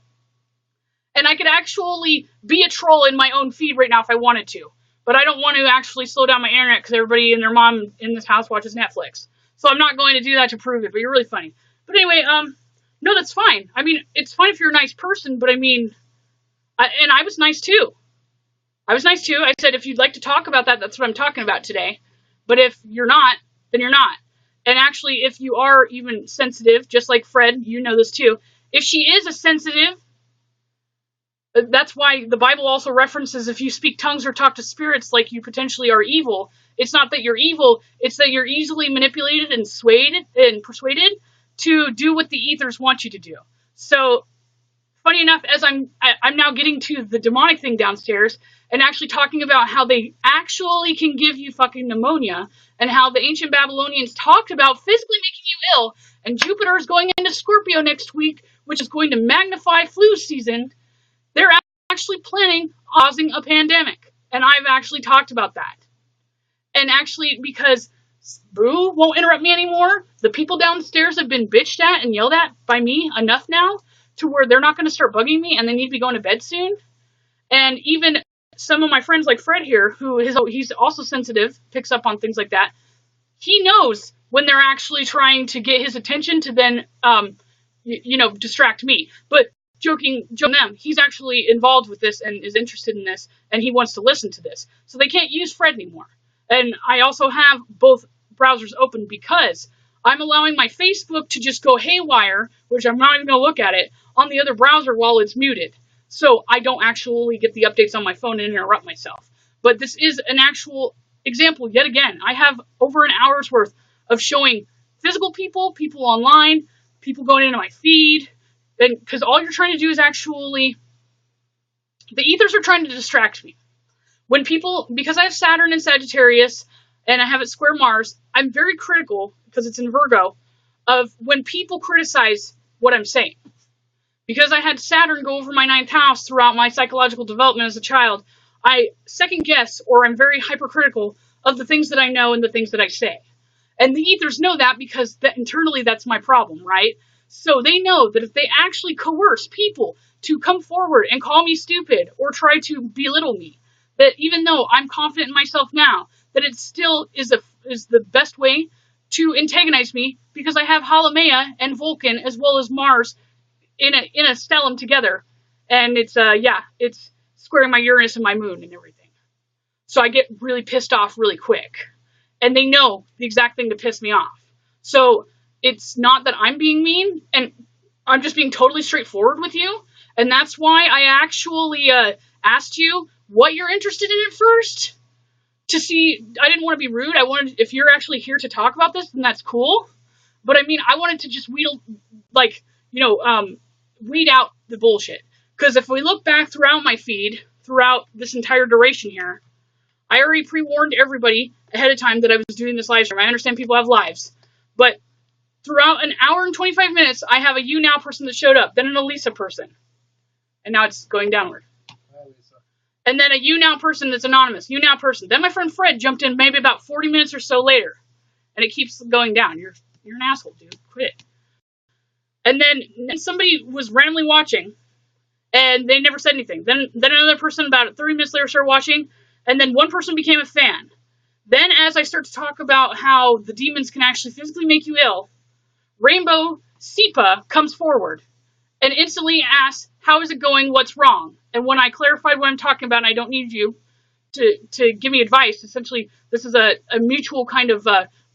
and I could actually be a troll in my own feed right now if I wanted to, but I don't want to actually slow down my internet because everybody and their mom in this house watches Netflix. So I'm not going to do that to prove it, but you're really funny. But anyway, no, that's fine. I mean, it's fine if you're a nice person, but I mean, and I was nice too. I said, if you'd like to talk about that, that's what I'm talking about today. But if you're not, then you're not. And actually, if you are even sensitive, just like Fred, you know this too, if she is a sensitive, that's why the Bible also references if you speak tongues or talk to spirits like you potentially are evil. It's not that you're evil, it's that you're easily manipulated and swayed and persuaded to do what the ethers want you to do. So, funny enough, as I'm now getting to the demonic thing downstairs and actually talking about how they actually can give you fucking pneumonia and how the ancient Babylonians talked about physically making you ill, and Jupiter is going into Scorpio next week, which is going to magnify flu season. They're actually planning on causing a pandemic. And I've actually talked about that. And actually, because Boo won't interrupt me anymore, the people downstairs have been bitched at and yelled at by me enough now to where they're not going to start bugging me and they need to be going to bed soon. And even some of my friends like Fred here, he's also sensitive, picks up on things like that. He knows when they're actually trying to get his attention to then, distract me. But joking them, he's actually involved with this and is interested in this, and he wants to listen to this. So they can't use Fred anymore. And I also have both browsers open because I'm allowing my Facebook to just go haywire, which I'm not even going to look at it, on the other browser while it's muted. So I don't actually get the updates on my phone and interrupt myself. But this is an actual example, yet again. I have over an hour's worth of showing physical people online, people going into my feed, because all you're trying to do is actually, the ethers are trying to distract me. When people, because I have Saturn in Sagittarius, and I have it square Mars, I'm very critical, because it's in Virgo, of when people criticize what I'm saying. Because I had Saturn go over my 9th house throughout my psychological development as a child, I second guess, or I'm very hypercritical of the things that I know and the things that I say. And the ethers know that because internally that's my problem, right? So they know that if they actually coerce people to come forward and call me stupid or try to belittle me, that even though I'm confident in myself now, that it still is the best way to antagonize me because I have Halimea and Vulcan as well as Mars in a stellium together. And it's squaring my Uranus and my moon and everything. So I get really pissed off really quick. And they know the exact thing to piss me off. So it's not that I'm being mean, and I'm just being totally straightforward with you. And that's why I actually asked you what you're interested in at first, to see, I didn't want to be rude. I wanted, if you're actually here to talk about this, then that's cool. But I mean, I wanted to just weed out the bullshit. Because if we look back throughout my feed, throughout this entire duration here, I already pre-warned everybody ahead of time that I was doing this live stream. I understand people have lives. But throughout an hour and 25 minutes, I have a You Now person that showed up, then an Elisa person. And now it's going downward. Hi, Lisa. And then a You Now person that's anonymous. You Now person. Then my friend Fred jumped in maybe about 40 minutes or so later. And it keeps going down. You're an asshole, dude. Quit. And then somebody was randomly watching, and they never said anything. Then another person about 30 minutes later started watching, and then one person became a fan. Then as I start to talk about how the demons can actually physically make you ill, Rainbow Sipa comes forward and instantly asks, how is it going? What's wrong? And when I clarified what I'm talking about, and I don't need you to give me advice, essentially this is a mutual kind of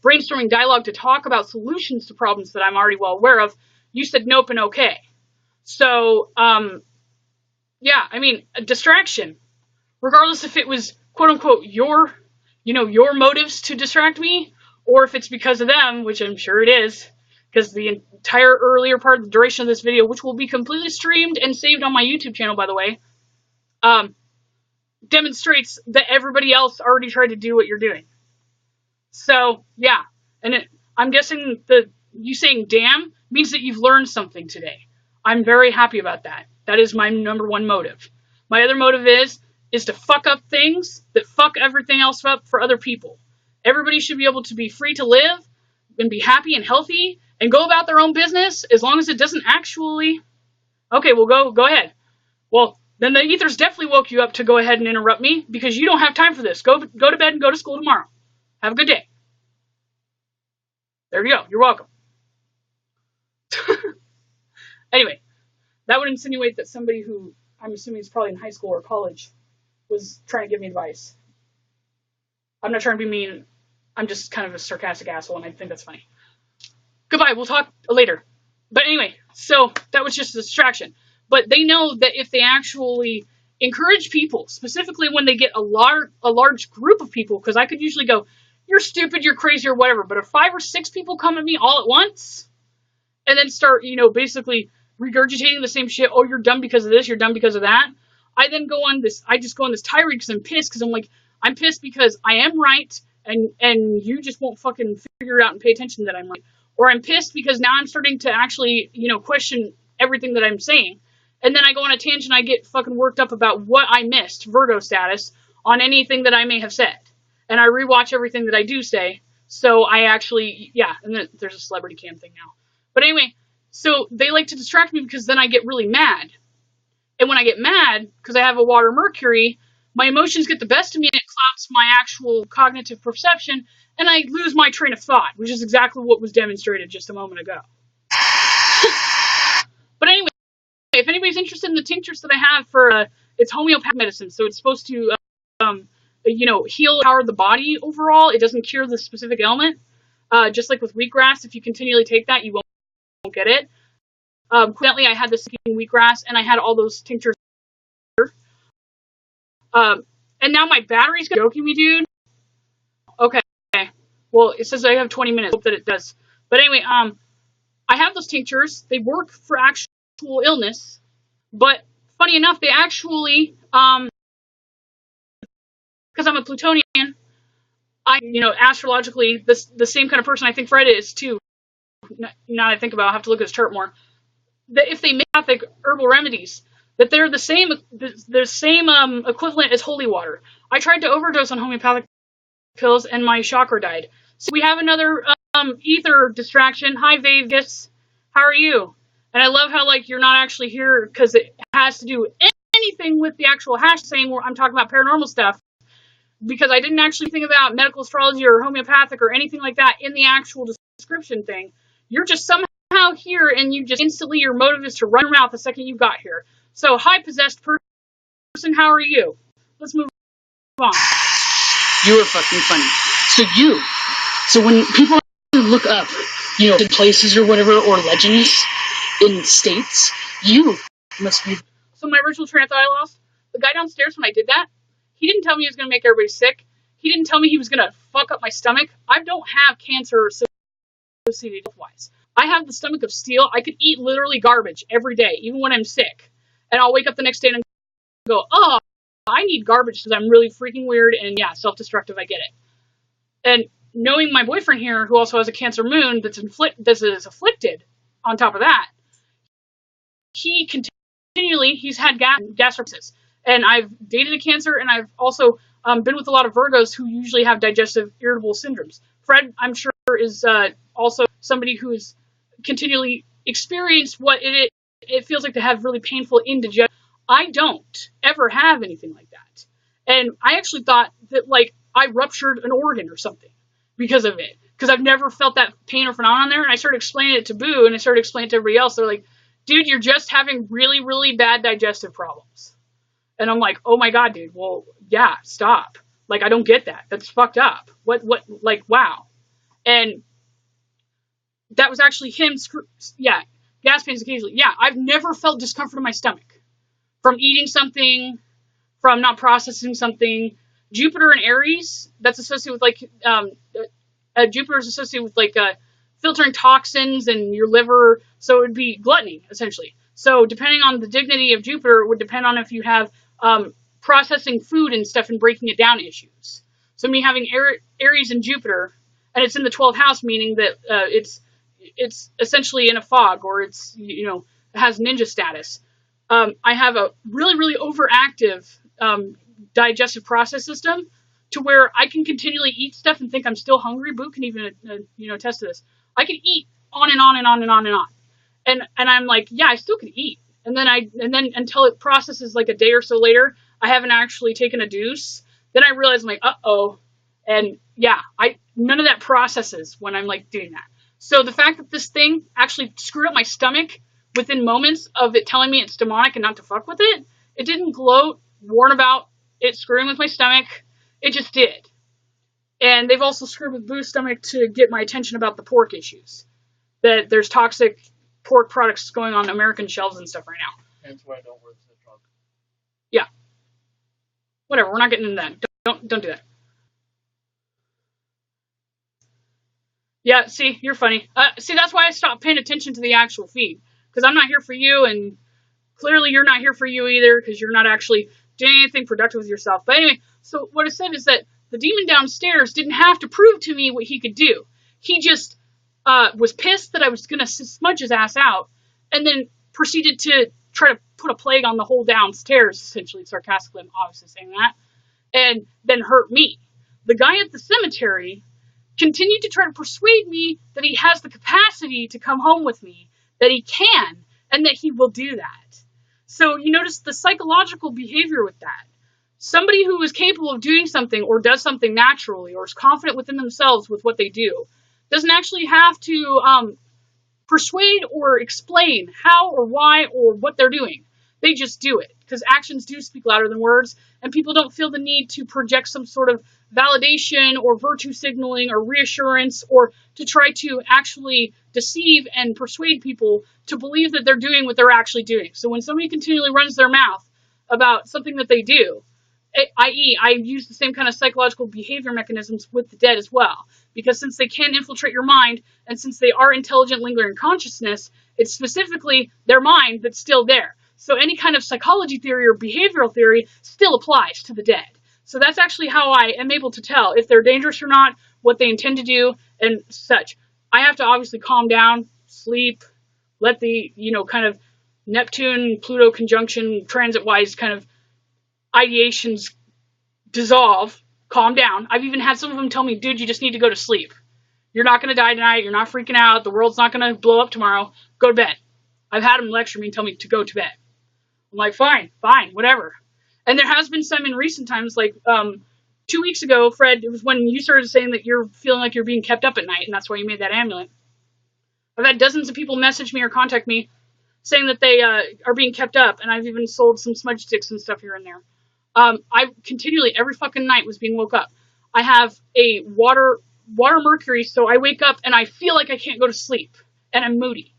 brainstorming dialogue to talk about solutions to problems that I'm already well aware of, you said nope and okay. So, yeah, I mean, a distraction, regardless if it was, quote unquote, your motives to distract me, or if it's because of them, which I'm sure it is, because the entire earlier part of the duration of this video, which will be completely streamed and saved on my YouTube channel, by the way, demonstrates that everybody else already tried to do what you're doing. So, yeah, and I'm guessing that you saying damn means that you've learned something today. I'm very happy about that. That is my number one motive. My other motive is to fuck up things that fuck everything else up for other people. Everybody should be able to be free to live and be happy and healthy and go about their own business as long as it doesn't actually... Okay, well, go ahead. Well, then the ethers definitely woke you up to go ahead and interrupt me because you don't have time for this. Go to bed and go to school tomorrow. Have a good day. There you go. You're welcome. Anyway, that would insinuate that somebody who I'm assuming is probably in high school or college was trying to give me advice. I'm not trying to be mean. I'm just kind of a sarcastic asshole, and I think that's funny. Goodbye. We'll talk later. But anyway, so that was just a distraction. But they know that if they actually encourage people, specifically when they get a large group of people, because I could usually go, you're stupid, you're crazy, or whatever. But if 5 or 6 people come at me all at once, and then start, basically regurgitating the same shit, oh, you're dumb because of this, you're dumb because of that, I just go on this tirade because I'm pissed, because I'm pissed because I am right, and you just won't fucking figure it out and pay attention that I'm right. Or I'm pissed because now I'm starting to actually, question everything that I'm saying. And then I go on a tangent, I get fucking worked up about what I missed, Virgo status, on anything that I may have said. And I rewatch everything that I do say. So I actually, and then there's a celebrity cam thing now. But anyway, so they like to distract me because then I get really mad. And when I get mad, because I have a water Mercury, my emotions get the best of me and it clouds my actual cognitive perception, and I lose my train of thought, which is exactly what was demonstrated just a moment ago. But anyway, if anybody's interested in the tinctures that I have for, it's homeopathic medicine, so it's supposed to, heal, power the body overall. It doesn't cure the specific ailment. Just like with wheatgrass, if you continually take that, you won't get it. Coincidentally, I had this wheatgrass, and I had all those tinctures. And now my battery's joking me, dude. Okay. Well, it says I have 20 minutes. Hope that it does. But anyway, I have those tinctures. They work for actual illness. But funny enough, they actually, because I'm a Plutonian, astrologically, the same kind of person I think Fred is too. Now that I think about it, I'll have to look at his chart more. That if they make homeopathic herbal remedies, that they're the same equivalent as holy water. I tried to overdose on homeopathic pills and my chakra died. So we have another ether distraction. Hi Vegas, how are you? And I love how you're not actually here because it has to do anything with the actual hash saying where I'm talking about paranormal stuff, because I didn't actually think about medical astrology or homeopathic or anything like that in the actual description thing. You're just somehow here and you just instantly, your motive is to run your mouth the second you got here. So, hi, possessed person, how are you? Let's move on. You are fucking funny. So when people look up, places or whatever, or legends in states, you must be... So my original train of thought I lost, the guy downstairs when I did that, he didn't tell me he was going to make everybody sick. He didn't tell me he was going to fuck up my stomach. I don't have cancer associated health-wise. I have the stomach of steel. I could eat literally garbage every day, even when I'm sick. And I'll wake up the next day and go, oh, I need garbage because I'm really freaking weird and, yeah, self-destructive. I get it. And knowing my boyfriend here, who also has a Cancer moon that is afflicted on top of that, he's had gastritis. And I've dated a Cancer, and I've also been with a lot of Virgos who usually have digestive irritable syndromes. Fred, I'm sure, is also somebody who has continually experienced what it feels like to have really painful indigestion. I don't ever have anything like that. And I actually thought that, like, I ruptured an organ or something because of it. Because I've never felt that pain or phenomenon there. And I started explaining it to Boo, and I started explaining it to everybody else. They're like, dude, you're just having really, really bad digestive problems. And I'm like, oh my God, dude, well, yeah, stop. Like, I don't get that. That's fucked up. Like, wow. And that was actually him, gas pains occasionally. Yeah, I've never felt discomfort in my stomach. From eating something, from not processing something. Jupiter and Aries, that's associated with, like, Jupiter is associated with, like, filtering toxins in your liver. So it would be gluttony, essentially. So depending on the dignity of Jupiter, it would depend on if you have processing food and stuff and breaking it down issues. So me having Aries and Jupiter, and it's in the 12th house, meaning that it's essentially in a fog, or it's, it has ninja status. I have a really, really overactive digestive process system to where I can continually eat stuff and think I'm still hungry. Boo can even, attest to this. I can eat on and on and on and on and on. And I'm like, yeah, I still can eat. And then until it processes like a day or so later, I haven't actually taken a deuce. Then I realize I'm like, uh-oh. And yeah, none of that processes when I'm like doing that. So the fact that this thing actually screwed up my stomach within moments of it telling me it's demonic and not to fuck with it, it didn't gloat, warn about it screwing with my stomach. It just did. And they've also screwed with Boo's stomach to get my attention about the pork issues. That there's toxic pork products going on American shelves and stuff right now. That's why I don't work in the trunk. Yeah. Whatever, we're not getting into that. Don't do that. Yeah, see, you're funny. See, that's why I stopped paying attention to the actual feed. Because I'm not here for you, and clearly you're not here for you either, because you're not actually doing anything productive with yourself. But anyway, so what I said is that the demon downstairs didn't have to prove to me what he could do. He just was pissed that I was going to smudge his ass out, and then proceeded to try to put a plague on the whole downstairs, essentially, sarcastically, I'm obviously saying that, and then hurt me. The guy at the cemetery continued to try to persuade me that he has the capacity to come home with me, that he can, and that he will do that. So you notice the psychological behavior with that. Somebody who is capable of doing something or does something naturally or is confident within themselves with what they do doesn't actually have to persuade or explain how or why or what they're doing. They just do it, because actions do speak louder than words, and people don't feel the need to project some sort of validation or virtue signaling or reassurance, or to try to actually deceive and persuade people to believe that they're doing what they're actually doing. So when somebody continually runs their mouth about something that they do, i.e., I use the same kind of psychological behavior mechanisms with the dead as well. Because since they can infiltrate your mind, and since they are intelligent, lingering consciousness, it's specifically their mind that's still there. So any kind of psychology theory or behavioral theory still applies to the dead. So that's actually how I am able to tell if they're dangerous or not, what they intend to do, and such. I have to obviously calm down, sleep, let the, kind of Neptune-Pluto conjunction transit-wise kind of ideations dissolve, calm down. I've even had some of them tell me, dude, you just need to go to sleep. You're not going to die tonight. You're not freaking out. The world's not going to blow up tomorrow. Go to bed. I've had them lecture me and tell me to go to bed. I'm like, fine, whatever. And there has been some in recent times, like 2 weeks ago, Fred, it was when you started saying that you're feeling like you're being kept up at night, and that's why you made that amulet. I've had dozens of people message me or contact me saying that they are being kept up, and I've even sold some smudge sticks and stuff here and there. I continually, every fucking night, was being woke up. I have a water mercury, so I wake up and I feel like I can't go to sleep, and I'm moody.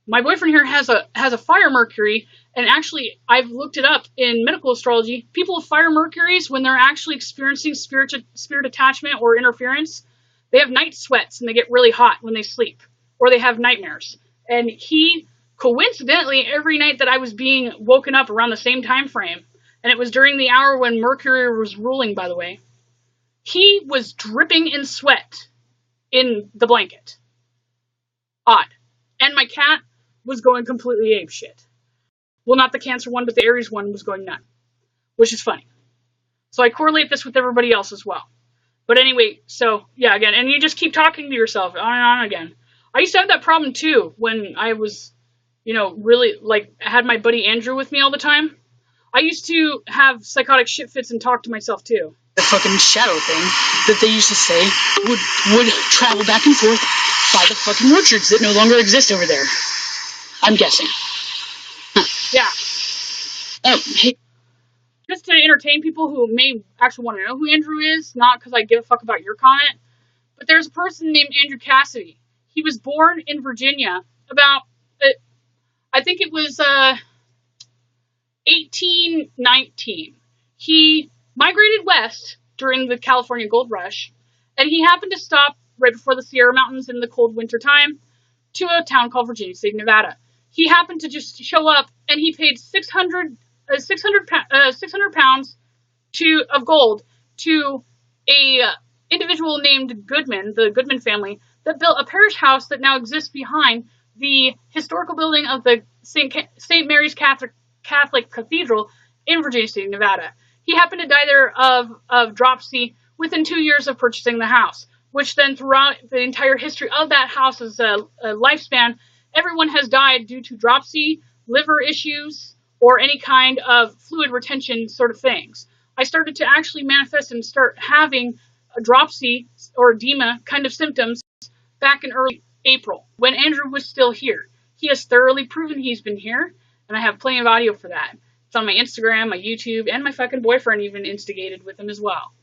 My boyfriend here has a fire mercury, And actually, I've looked it up in medical astrology. People with fire Mercuries, when they're actually experiencing spirit attachment or interference, they have night sweats and they get really hot when they sleep, or they have nightmares. And he, coincidentally, every night that I was being woken up around the same time frame, and it was during the hour when Mercury was ruling, by the way, he was dripping in sweat in the blanket. Odd. And my cat was going completely apeshit. Well, not the Cancer one, but the Aries one was going nut, which is funny. So I correlate this with everybody else as well. But anyway, so, yeah, again, and you just keep talking to yourself on and on again. I used to have that problem, too, when I was, you know, really, like, had my buddy Andrew with me all the time. I used to have psychotic shit fits and talk to myself, too. The fucking shadow thing that they used to say would travel back and forth by the fucking orchards that no longer exist over there. I'm guessing. Huh. Yeah. Oh, hey. Just to entertain people who may actually want to know who Andrew is, not because I give a fuck about your comment, but there's a person named Andrew Cassidy. He was born in Virginia about, I think it was 1819. He migrated west during the California Gold Rush, and he happened to stop right before the Sierra Mountains in the cold winter time to a town called Virginia City, Nevada. He happened to just show up, and he paid 600 pounds of gold to a individual named Goodman, the Goodman family, that built a parish house that now exists behind the historical building of the St. Mary's Catholic Cathedral in Virginia City, Nevada. He happened to die there of dropsy within 2 years of purchasing the house, which then throughout the entire history of that house's lifespan, everyone has died due to dropsy, liver issues, or any kind of fluid retention sort of things. I started to actually manifest and start having a dropsy or edema kind of symptoms back in early April, when Andrew was still here. He has thoroughly proven he's been here, and I have plenty of audio for that. It's on my Instagram, my YouTube, and my fucking boyfriend even instigated with him as well.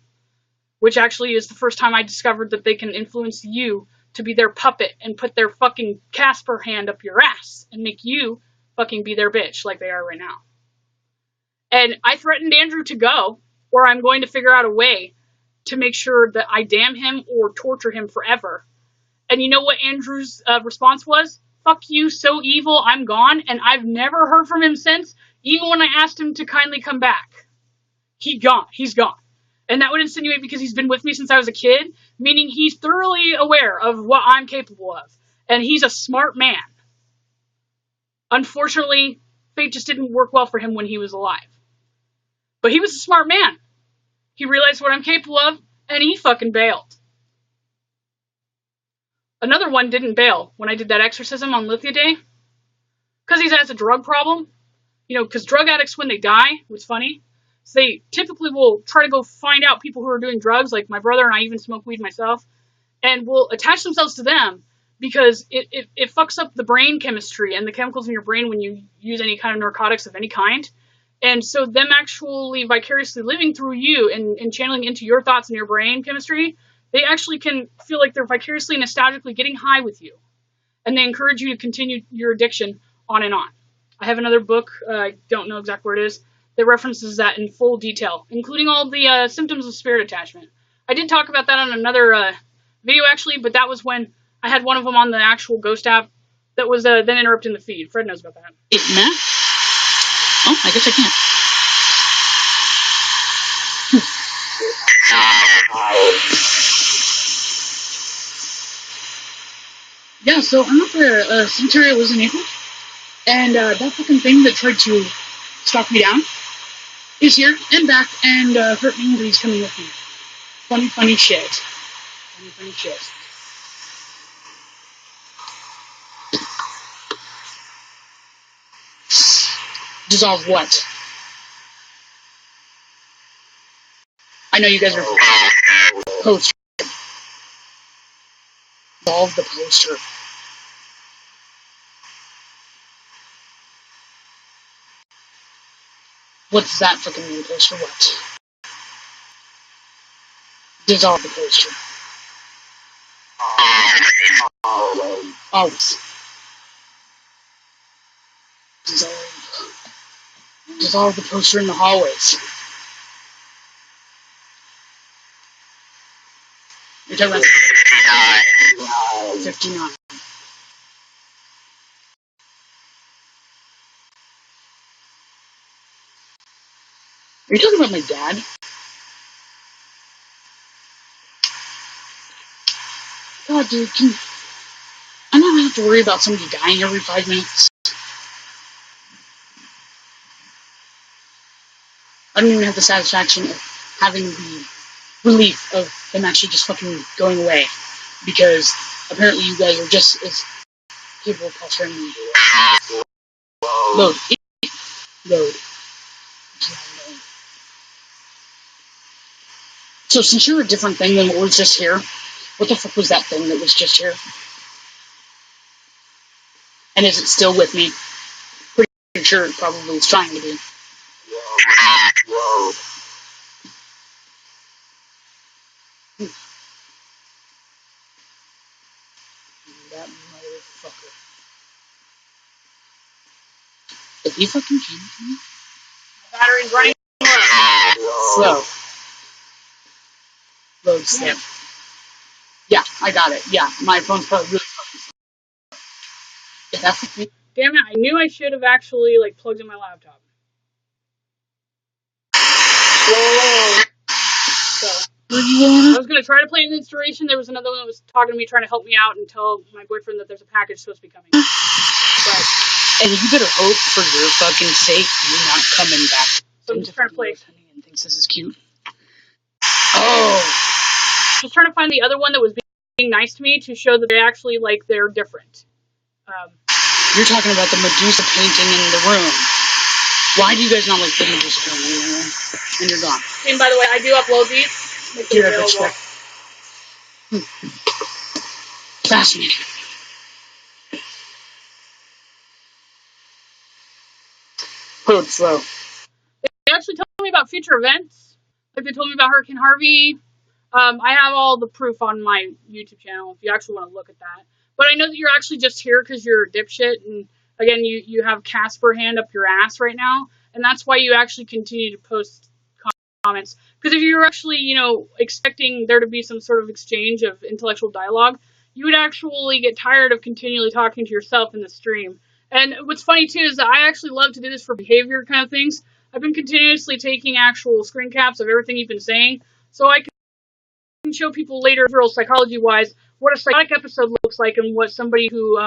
Which actually is the first time I discovered that they can influence you to be their puppet and put their fucking Casper hand up your ass and make you fucking be their bitch like they are right now. And I threatened Andrew to go, or I'm going to figure out a way to make sure that I damn him or torture him forever. And you know what Andrew's response was? Fuck you, so evil, I'm gone. And I've never heard from him since, even when I asked him to kindly come back. He's gone. And that would insinuate because he's been with me since I was a kid, meaning he's thoroughly aware of what I'm capable of. And he's a smart man. Unfortunately, fate just didn't work well for him when he was alive. But he was a smart man. He realized what I'm capable of, and he fucking bailed. Another one didn't bail when I did that exorcism on Lithia Day. Because he has a drug problem. You know, because drug addicts, when they die, what's funny, so they typically will try to go find out people who are doing drugs, like my brother, and I even smoke weed myself, and will attach themselves to them because it fucks up the brain chemistry and the chemicals in your brain when you use any kind of narcotics of any kind. And so them actually vicariously living through you and channeling into your thoughts and your brain chemistry, they actually can feel like they're vicariously nostalgically getting high with you. And they encourage you to continue your addiction on and on. I have another book, I don't know exactly where it is, that references that in full detail, including all the symptoms of spirit attachment. I did talk about that on another video, actually, but that was when I had one of them on the actual Ghost app that was then interrupting the feed. Fred knows about that. Matt? Oh, I guess I can't. Yeah, so I'm at the cemetery I was in April, and that fucking thing that tried to stalk me down is here and back and hurt me, but he's coming with me. Funny shit. Funny shit. Dissolve what? I know you guys are poster. Dissolve the poster. What's that fucking mean, poster? What? Dissolve the poster. Always. Dissolve With all the poster in the hallways. You're talking about 59. Are you talking about my dad? God, dude, I don't have to worry about somebody dying every 5 minutes. I don't even have the satisfaction of having the relief of them actually just fucking going away. Because apparently you guys are just as capable of pestering me. Load. Load. So since you're a different thing than what was just here, what the fuck was that thing that was just here? And is it still with me? Pretty sure it probably is trying to be. That motherfucker. If he fucking came to me, Battery's running slow. Load slow. Yeah, I got it. Yeah, my phone's probably really fucking slow. Yeah, that's the thing. Damn it, I knew I should have actually, like, plugged in my laptop. Whoa. So, I was going to try to play an installation. There was another one that was talking to me, trying to help me out and tell my boyfriend that there's a package supposed to be coming. But, and you better hope for your fucking sake you're not coming back. So I'm just trying to play. And thinks this is cute. Oh. Just trying to find the other one that was being nice to me to show that they actually, like, they're different. You're talking about the Medusa painting in the room. Why do you guys not like the Medusa painting in the room? And you're gone. And by the way, I do upload these. Make them available. Fascinating. Put it slow. They actually told me about future events. Like they told me about Hurricane Harvey. I have all the proof on my YouTube channel if you actually want to look at that. But I know that you're actually just here because you're a dipshit. And again, you have Casper hand up your ass right now. And that's why you actually continue to post comments. Because if you were actually, expecting there to be some sort of exchange of intellectual dialogue, you would actually get tired of continually talking to yourself in the stream. And what's funny, too, is that I actually love to do this for behavior kind of things. I've been continuously taking actual screen caps of everything you've been saying, so I can show people later, real psychology-wise, what a psychotic episode looks like and what somebody who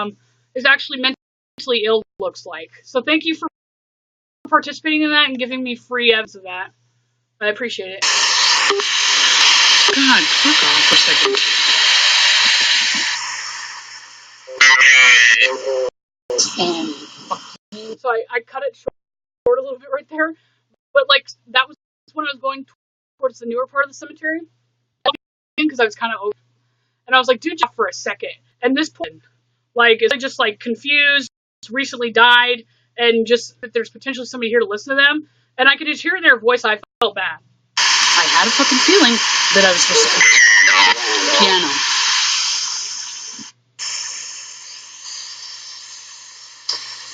is actually mentally ill looks like. So thank you for participating in that and giving me free evidence of that. I appreciate it. God, fuck off for a second. So I cut it short a little bit right there, but like that was when I was going towards the newer part of the cemetery because I was kind of over, and I was like, dude, stop for a second. And this point, like, is just like confused, recently died, and just that there's potentially somebody here to listen to them, and I could just hear their voice. I felt bad. I had a fucking feeling that I was supposed to piano.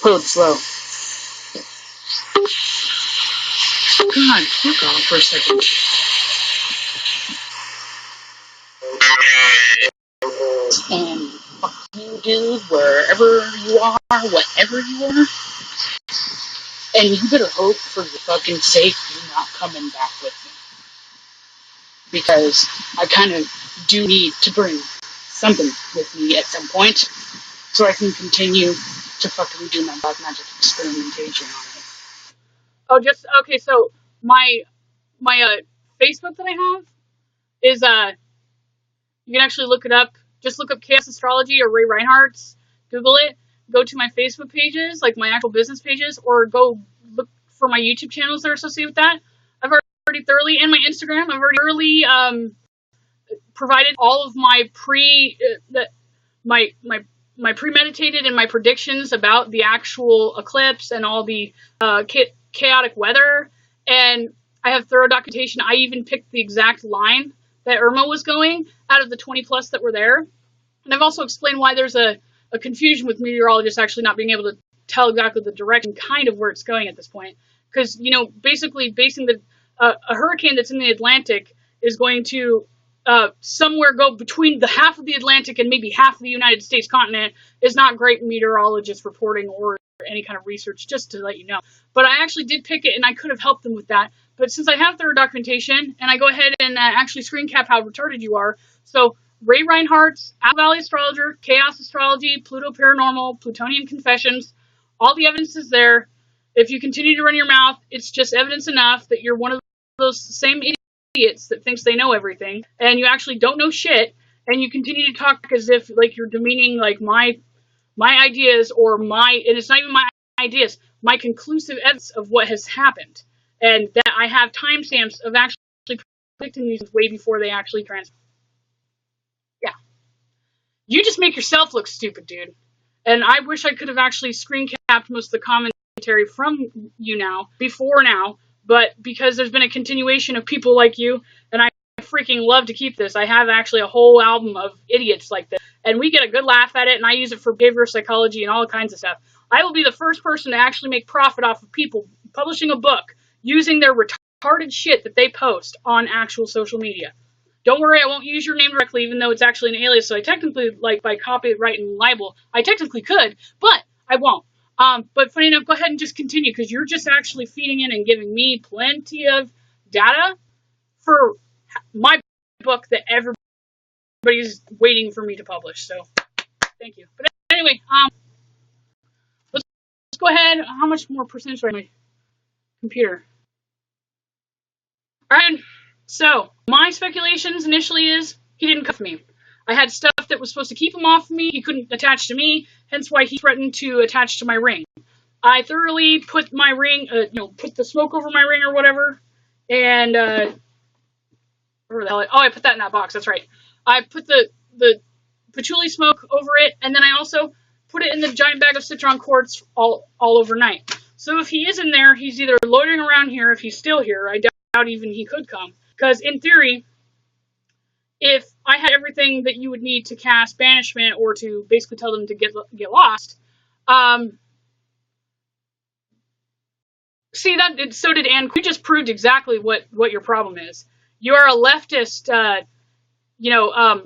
Hold slow. God, fuck off for a second. And fuck you, dude, wherever you are, whatever you are. And you better hope for your fucking sake you're not coming back with me. Because I kind of do need to bring something with me at some point so I can continue to fucking do my black magic experimentation on it. Oh, okay, so my Facebook that I have is, you can actually look it up. Just look up Chaos Astrology or Ray Reinhardt's. Google it. Go to my Facebook pages, like my actual business pages, or go look for my YouTube channels that are associated with that. I've already thoroughly, and my Instagram, I've already thoroughly provided all of my my premeditated and my predictions about the actual eclipse and all the chaotic weather. And I have thorough documentation. I even picked the exact line that Irma was going out of the 20 plus that were there. And I've also explained why there's a confusion with meteorologists actually not being able to tell exactly the direction, kind of where it's going at this point. because, you know, basically basing a hurricane that's in the Atlantic is going to somewhere go between the half of the Atlantic and maybe half of the United States continent is not great meteorologist reporting or any kind of research, just to let you know. But I actually did pick it, and I could have helped them with that. But since I have thorough documentation, and I go ahead and actually screen cap how retarded you are, so Ray Reinhardt's Apple Valley Astrologer, Chaos Astrology, Pluto Paranormal, Plutonian Confessions, all the evidence is there. If you continue to run your mouth, it's just evidence enough that you're one of those same idiots that thinks they know everything, and you actually don't know shit, and you continue to talk as if like you're demeaning like my ideas or and it's not even my ideas, my conclusive evidence of what has happened, and that I have timestamps of actually predicting these way before they actually transpire. Yeah, you just make yourself look stupid, dude. And I wish I could have actually screen capped most of the commentary from you before now, but because there's been a continuation of people like you, and I freaking love to keep this. I have actually a whole album of idiots like this, and we get a good laugh at it, and I use it for behavioral psychology and all kinds of stuff. I will be the first person to actually make profit off of people publishing a book using their retarded shit that they post on actual social media. Don't worry, I won't use your name directly, even though it's actually an alias, so I technically, like, by copyright and libel, I technically could, but I won't. But funny enough, go ahead and just continue, because you're just actually feeding in and giving me plenty of data for my book that everybody's waiting for me to publish, so thank you. But anyway, let's go ahead. How much more percentage on my computer? Alright, so my speculations initially is he didn't cuff me. I had stuff that was supposed to keep him off of me. He couldn't attach to me, hence why he threatened to attach to my ring. I thoroughly put my ring, put the smoke over my ring or whatever, and where the hell? I put that in that box. That's right. I put the patchouli smoke over it, and then I also put it in the giant bag of citron quartz all overnight. So if he is in there, he's either loitering around here. If he's still here, I doubt even he could come. Because in theory, if I had everything that you would need to cast banishment or to basically tell them to get lost, see that so did Ann. You just proved exactly what your problem is. You are a leftist,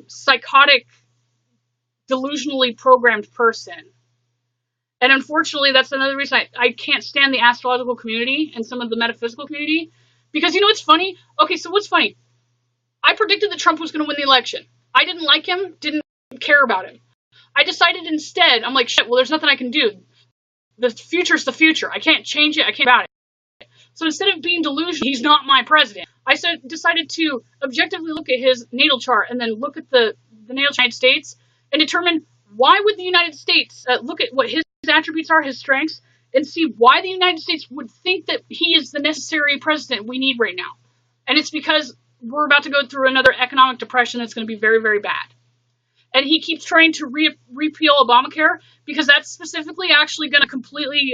psychotic, delusionally programmed person. And unfortunately, that's another reason I can't stand the astrological community and some of the metaphysical community. Because you know what's funny? Okay, so what's funny? I predicted that Trump was going to win the election. I didn't like him, didn't care about him. I decided instead, I'm like, shit, well, there's nothing I can do. The future's the future. I can't change it. I can't about it. So instead of being delusional, he's not my president. I decided to objectively look at his natal chart and then look at the natal chart of the United States and determine why would the United States look at what his attributes are, his strengths, and see why the United States would think that he is the necessary president we need right now. And it's because we're about to go through another economic depression that's going to be very, very bad. And he keeps trying to repeal Obamacare because that's specifically actually going to completely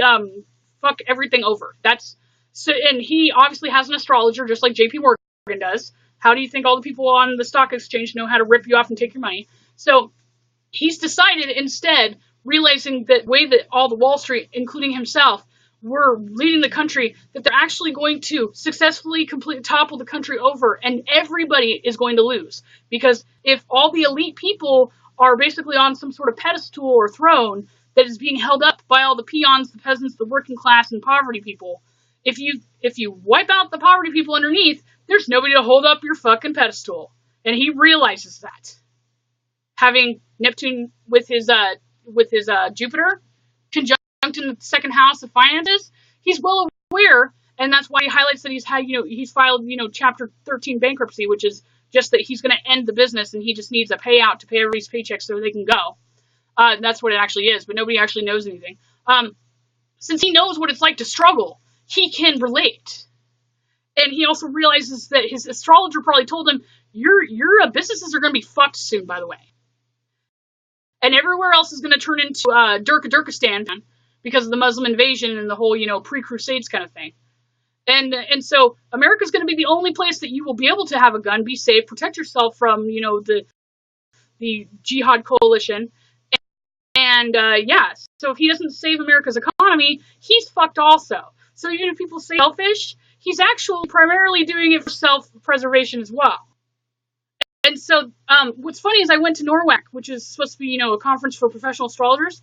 fuck everything over. And he obviously has an astrologer just like J.P. Morgan does. How do you think all the people on the stock exchange know how to rip you off and take your money? So he's decided instead, realizing that way that all the Wall Street, including himself, were leading the country, that they're actually going to successfully completely topple the country over, and everybody is going to lose. Because if all the elite people are basically on some sort of pedestal or throne that is being held up by all the peons, the peasants, the working class, and poverty people, if you wipe out the poverty people underneath, there's nobody to hold up your fucking pedestal. And he realizes that. Having Neptune with his Jupiter conjunct in the second house of finances, he's well aware, and that's why he highlights that he's filed Chapter 13 bankruptcy, which is just that he's going to end the business and he just needs a payout to pay everybody's paychecks so they can go. That's what it actually is, but nobody actually knows anything. Since he knows what it's like to struggle, he can relate. And he also realizes that his astrologer probably told him, your businesses are going to be fucked soon, by the way. And everywhere else is going to turn into Durkistan because of the Muslim invasion and the whole, pre-Crusades kind of thing. And so America's going to be the only place that you will be able to have a gun, be safe, protect yourself from, the jihad coalition. And so if he doesn't save America's economy, he's fucked also. So even if people say selfish, he's actually primarily doing it for self-preservation as well. And so what's funny is I went to NORWAC, which is supposed to be, a conference for professional astrologers.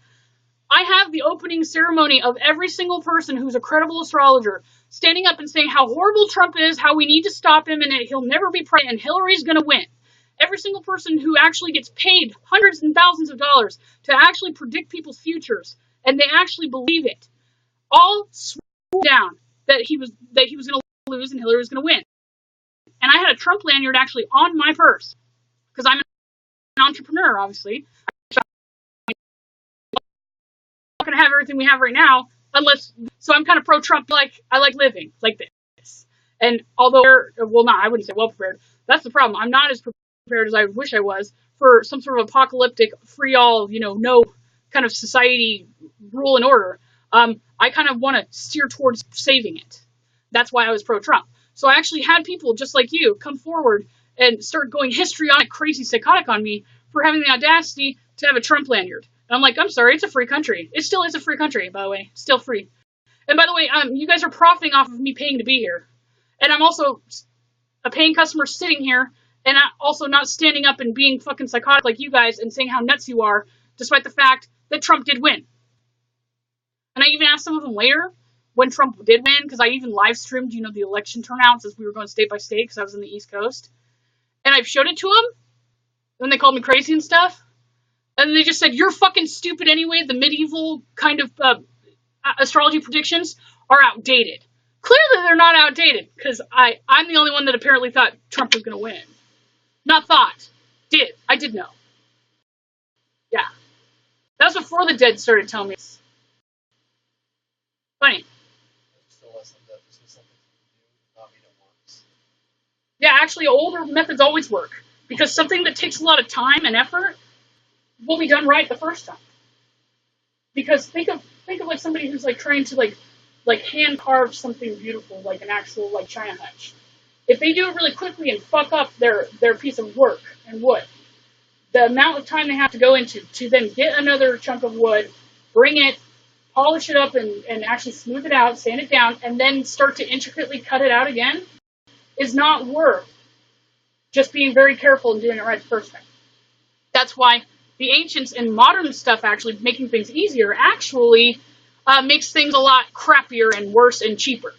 I have the opening ceremony of every single person who's a credible astrologer standing up and saying how horrible Trump is, how we need to stop him, and he'll never be president, and Hillary's going to win. Every single person who actually gets paid hundreds and thousands of dollars to actually predict people's futures, and they actually believe it, all swore down that he was going to lose and Hillary was going to win. And I had a Trump lanyard actually on my purse because I'm an entrepreneur, obviously. Not going to have everything we have right now so I'm kind of pro-Trump. I like living like this. And although, I wouldn't say well prepared. That's the problem. I'm not as prepared as I wish I was for some sort of apocalyptic, free all, no kind of society rule and order. I kind of want to steer towards saving it. That's why I was pro-Trump. So I actually had people just like you come forward and start going histrionic, crazy, psychotic on me for having the audacity to have a Trump lanyard. And I'm like, I'm sorry, it's a free country. It still is a free country, by the way. Still free. And by the way, you guys are profiting off of me paying to be here. And I'm also a paying customer sitting here and also not standing up and being fucking psychotic like you guys and saying how nuts you are, despite the fact that Trump did win. And I even asked some of them later when Trump did win, because I even live streamed, the election turnouts as we were going state by state because I was in the East Coast. And I showed it to them, and they called me crazy and stuff. And they just said, you're fucking stupid anyway. The medieval kind of astrology predictions are outdated. Clearly they're not outdated, because I'm the only one that apparently thought Trump was going to win. Not thought. Did. I did know. Yeah. That was before the dead started telling me. Funny. Yeah, actually, older methods always work. Because something that takes a lot of time and effort will be done right the first time. Because think of like somebody who's like trying to like hand carve something beautiful, like an actual like China hutch. If they do it really quickly and fuck up their piece of work and wood, the amount of time they have to go into to then get another chunk of wood, bring it, polish it up and actually smooth it out, sand it down, and then start to intricately cut it out again is not worth just being very careful and doing it right the first time. That's why the ancients and modern stuff actually making things easier actually makes things a lot crappier and worse and cheaper.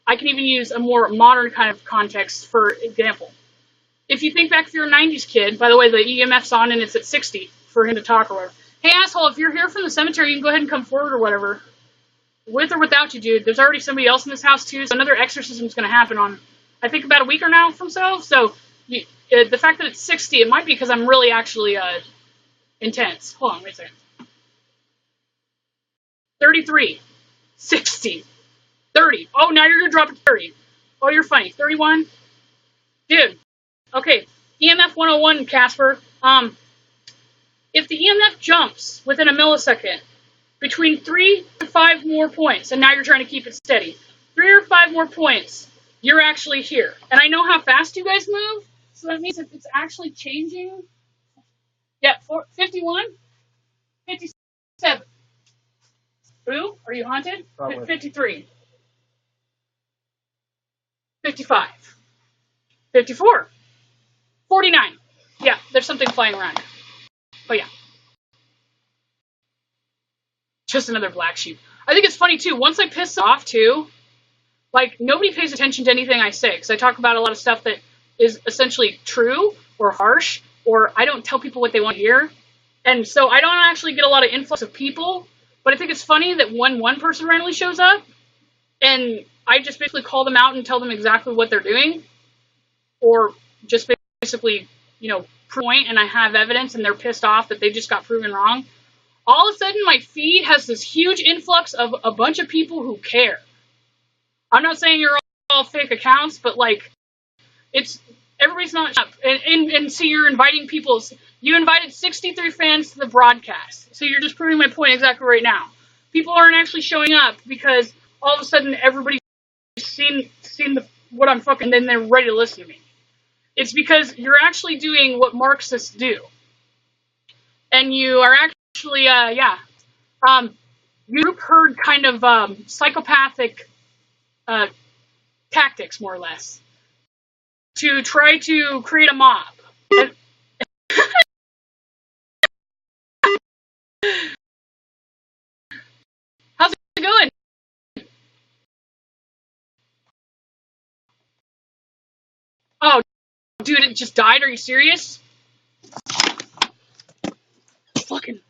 I can even use a more modern kind of context for example. If you think back if you're a 90s kid, by the way, the EMF's on and it's at 60 for him to talk or whatever. Hey, asshole, if you're here from the cemetery, you can go ahead and come forward or whatever. With or without you, dude. There's already somebody else in this house, too, so another exorcism is going to happen on, I think, about a week or now from so. So the fact that it's 60, it might be because I'm really actually intense. Hold on, wait a second. 33. 60. 30. Oh, now you're going to drop it to 30. Oh, you're funny. 31. Dude. Okay. EMF 101, Casper. If the EMF jumps within a millisecond between 3 to 5 more points, and now you're trying to keep it steady, 3 or 5 more points, you're actually here. And I know how fast you guys move, so that means if it's actually changing, yeah, 51, 57. Boo, are you haunted? Probably. 53. 55. 54. 49. Yeah, there's something flying around. But yeah. Just another black sheep. I think it's funny, too. Once I piss them off, too, like, nobody pays attention to anything I say, because I talk about a lot of stuff that is essentially true or harsh, or I don't tell people what they want to hear. And so I don't actually get a lot of influx of people, but I think it's funny that when one person randomly shows up, and I just basically call them out and tell them exactly what they're doing, or just basically, point, and I have evidence, and they're pissed off that they just got proven wrong. All of a sudden, my feed has this huge influx of a bunch of people who care. I'm not saying you're all fake accounts, but everybody's not up. And see, you're inviting people. You invited 63 fans to the broadcast, so you're just proving my point exactly right now. People aren't actually showing up because all of a sudden everybody's seen what I'm fucking, then they're ready to listen to me. It's because you're actually doing what Marxists do. And you are actually, you group herd kind of psychopathic uh, tactics, more or less, to try to create a mob. And how's it going? Oh, dude, it just died. Are you serious? Fucking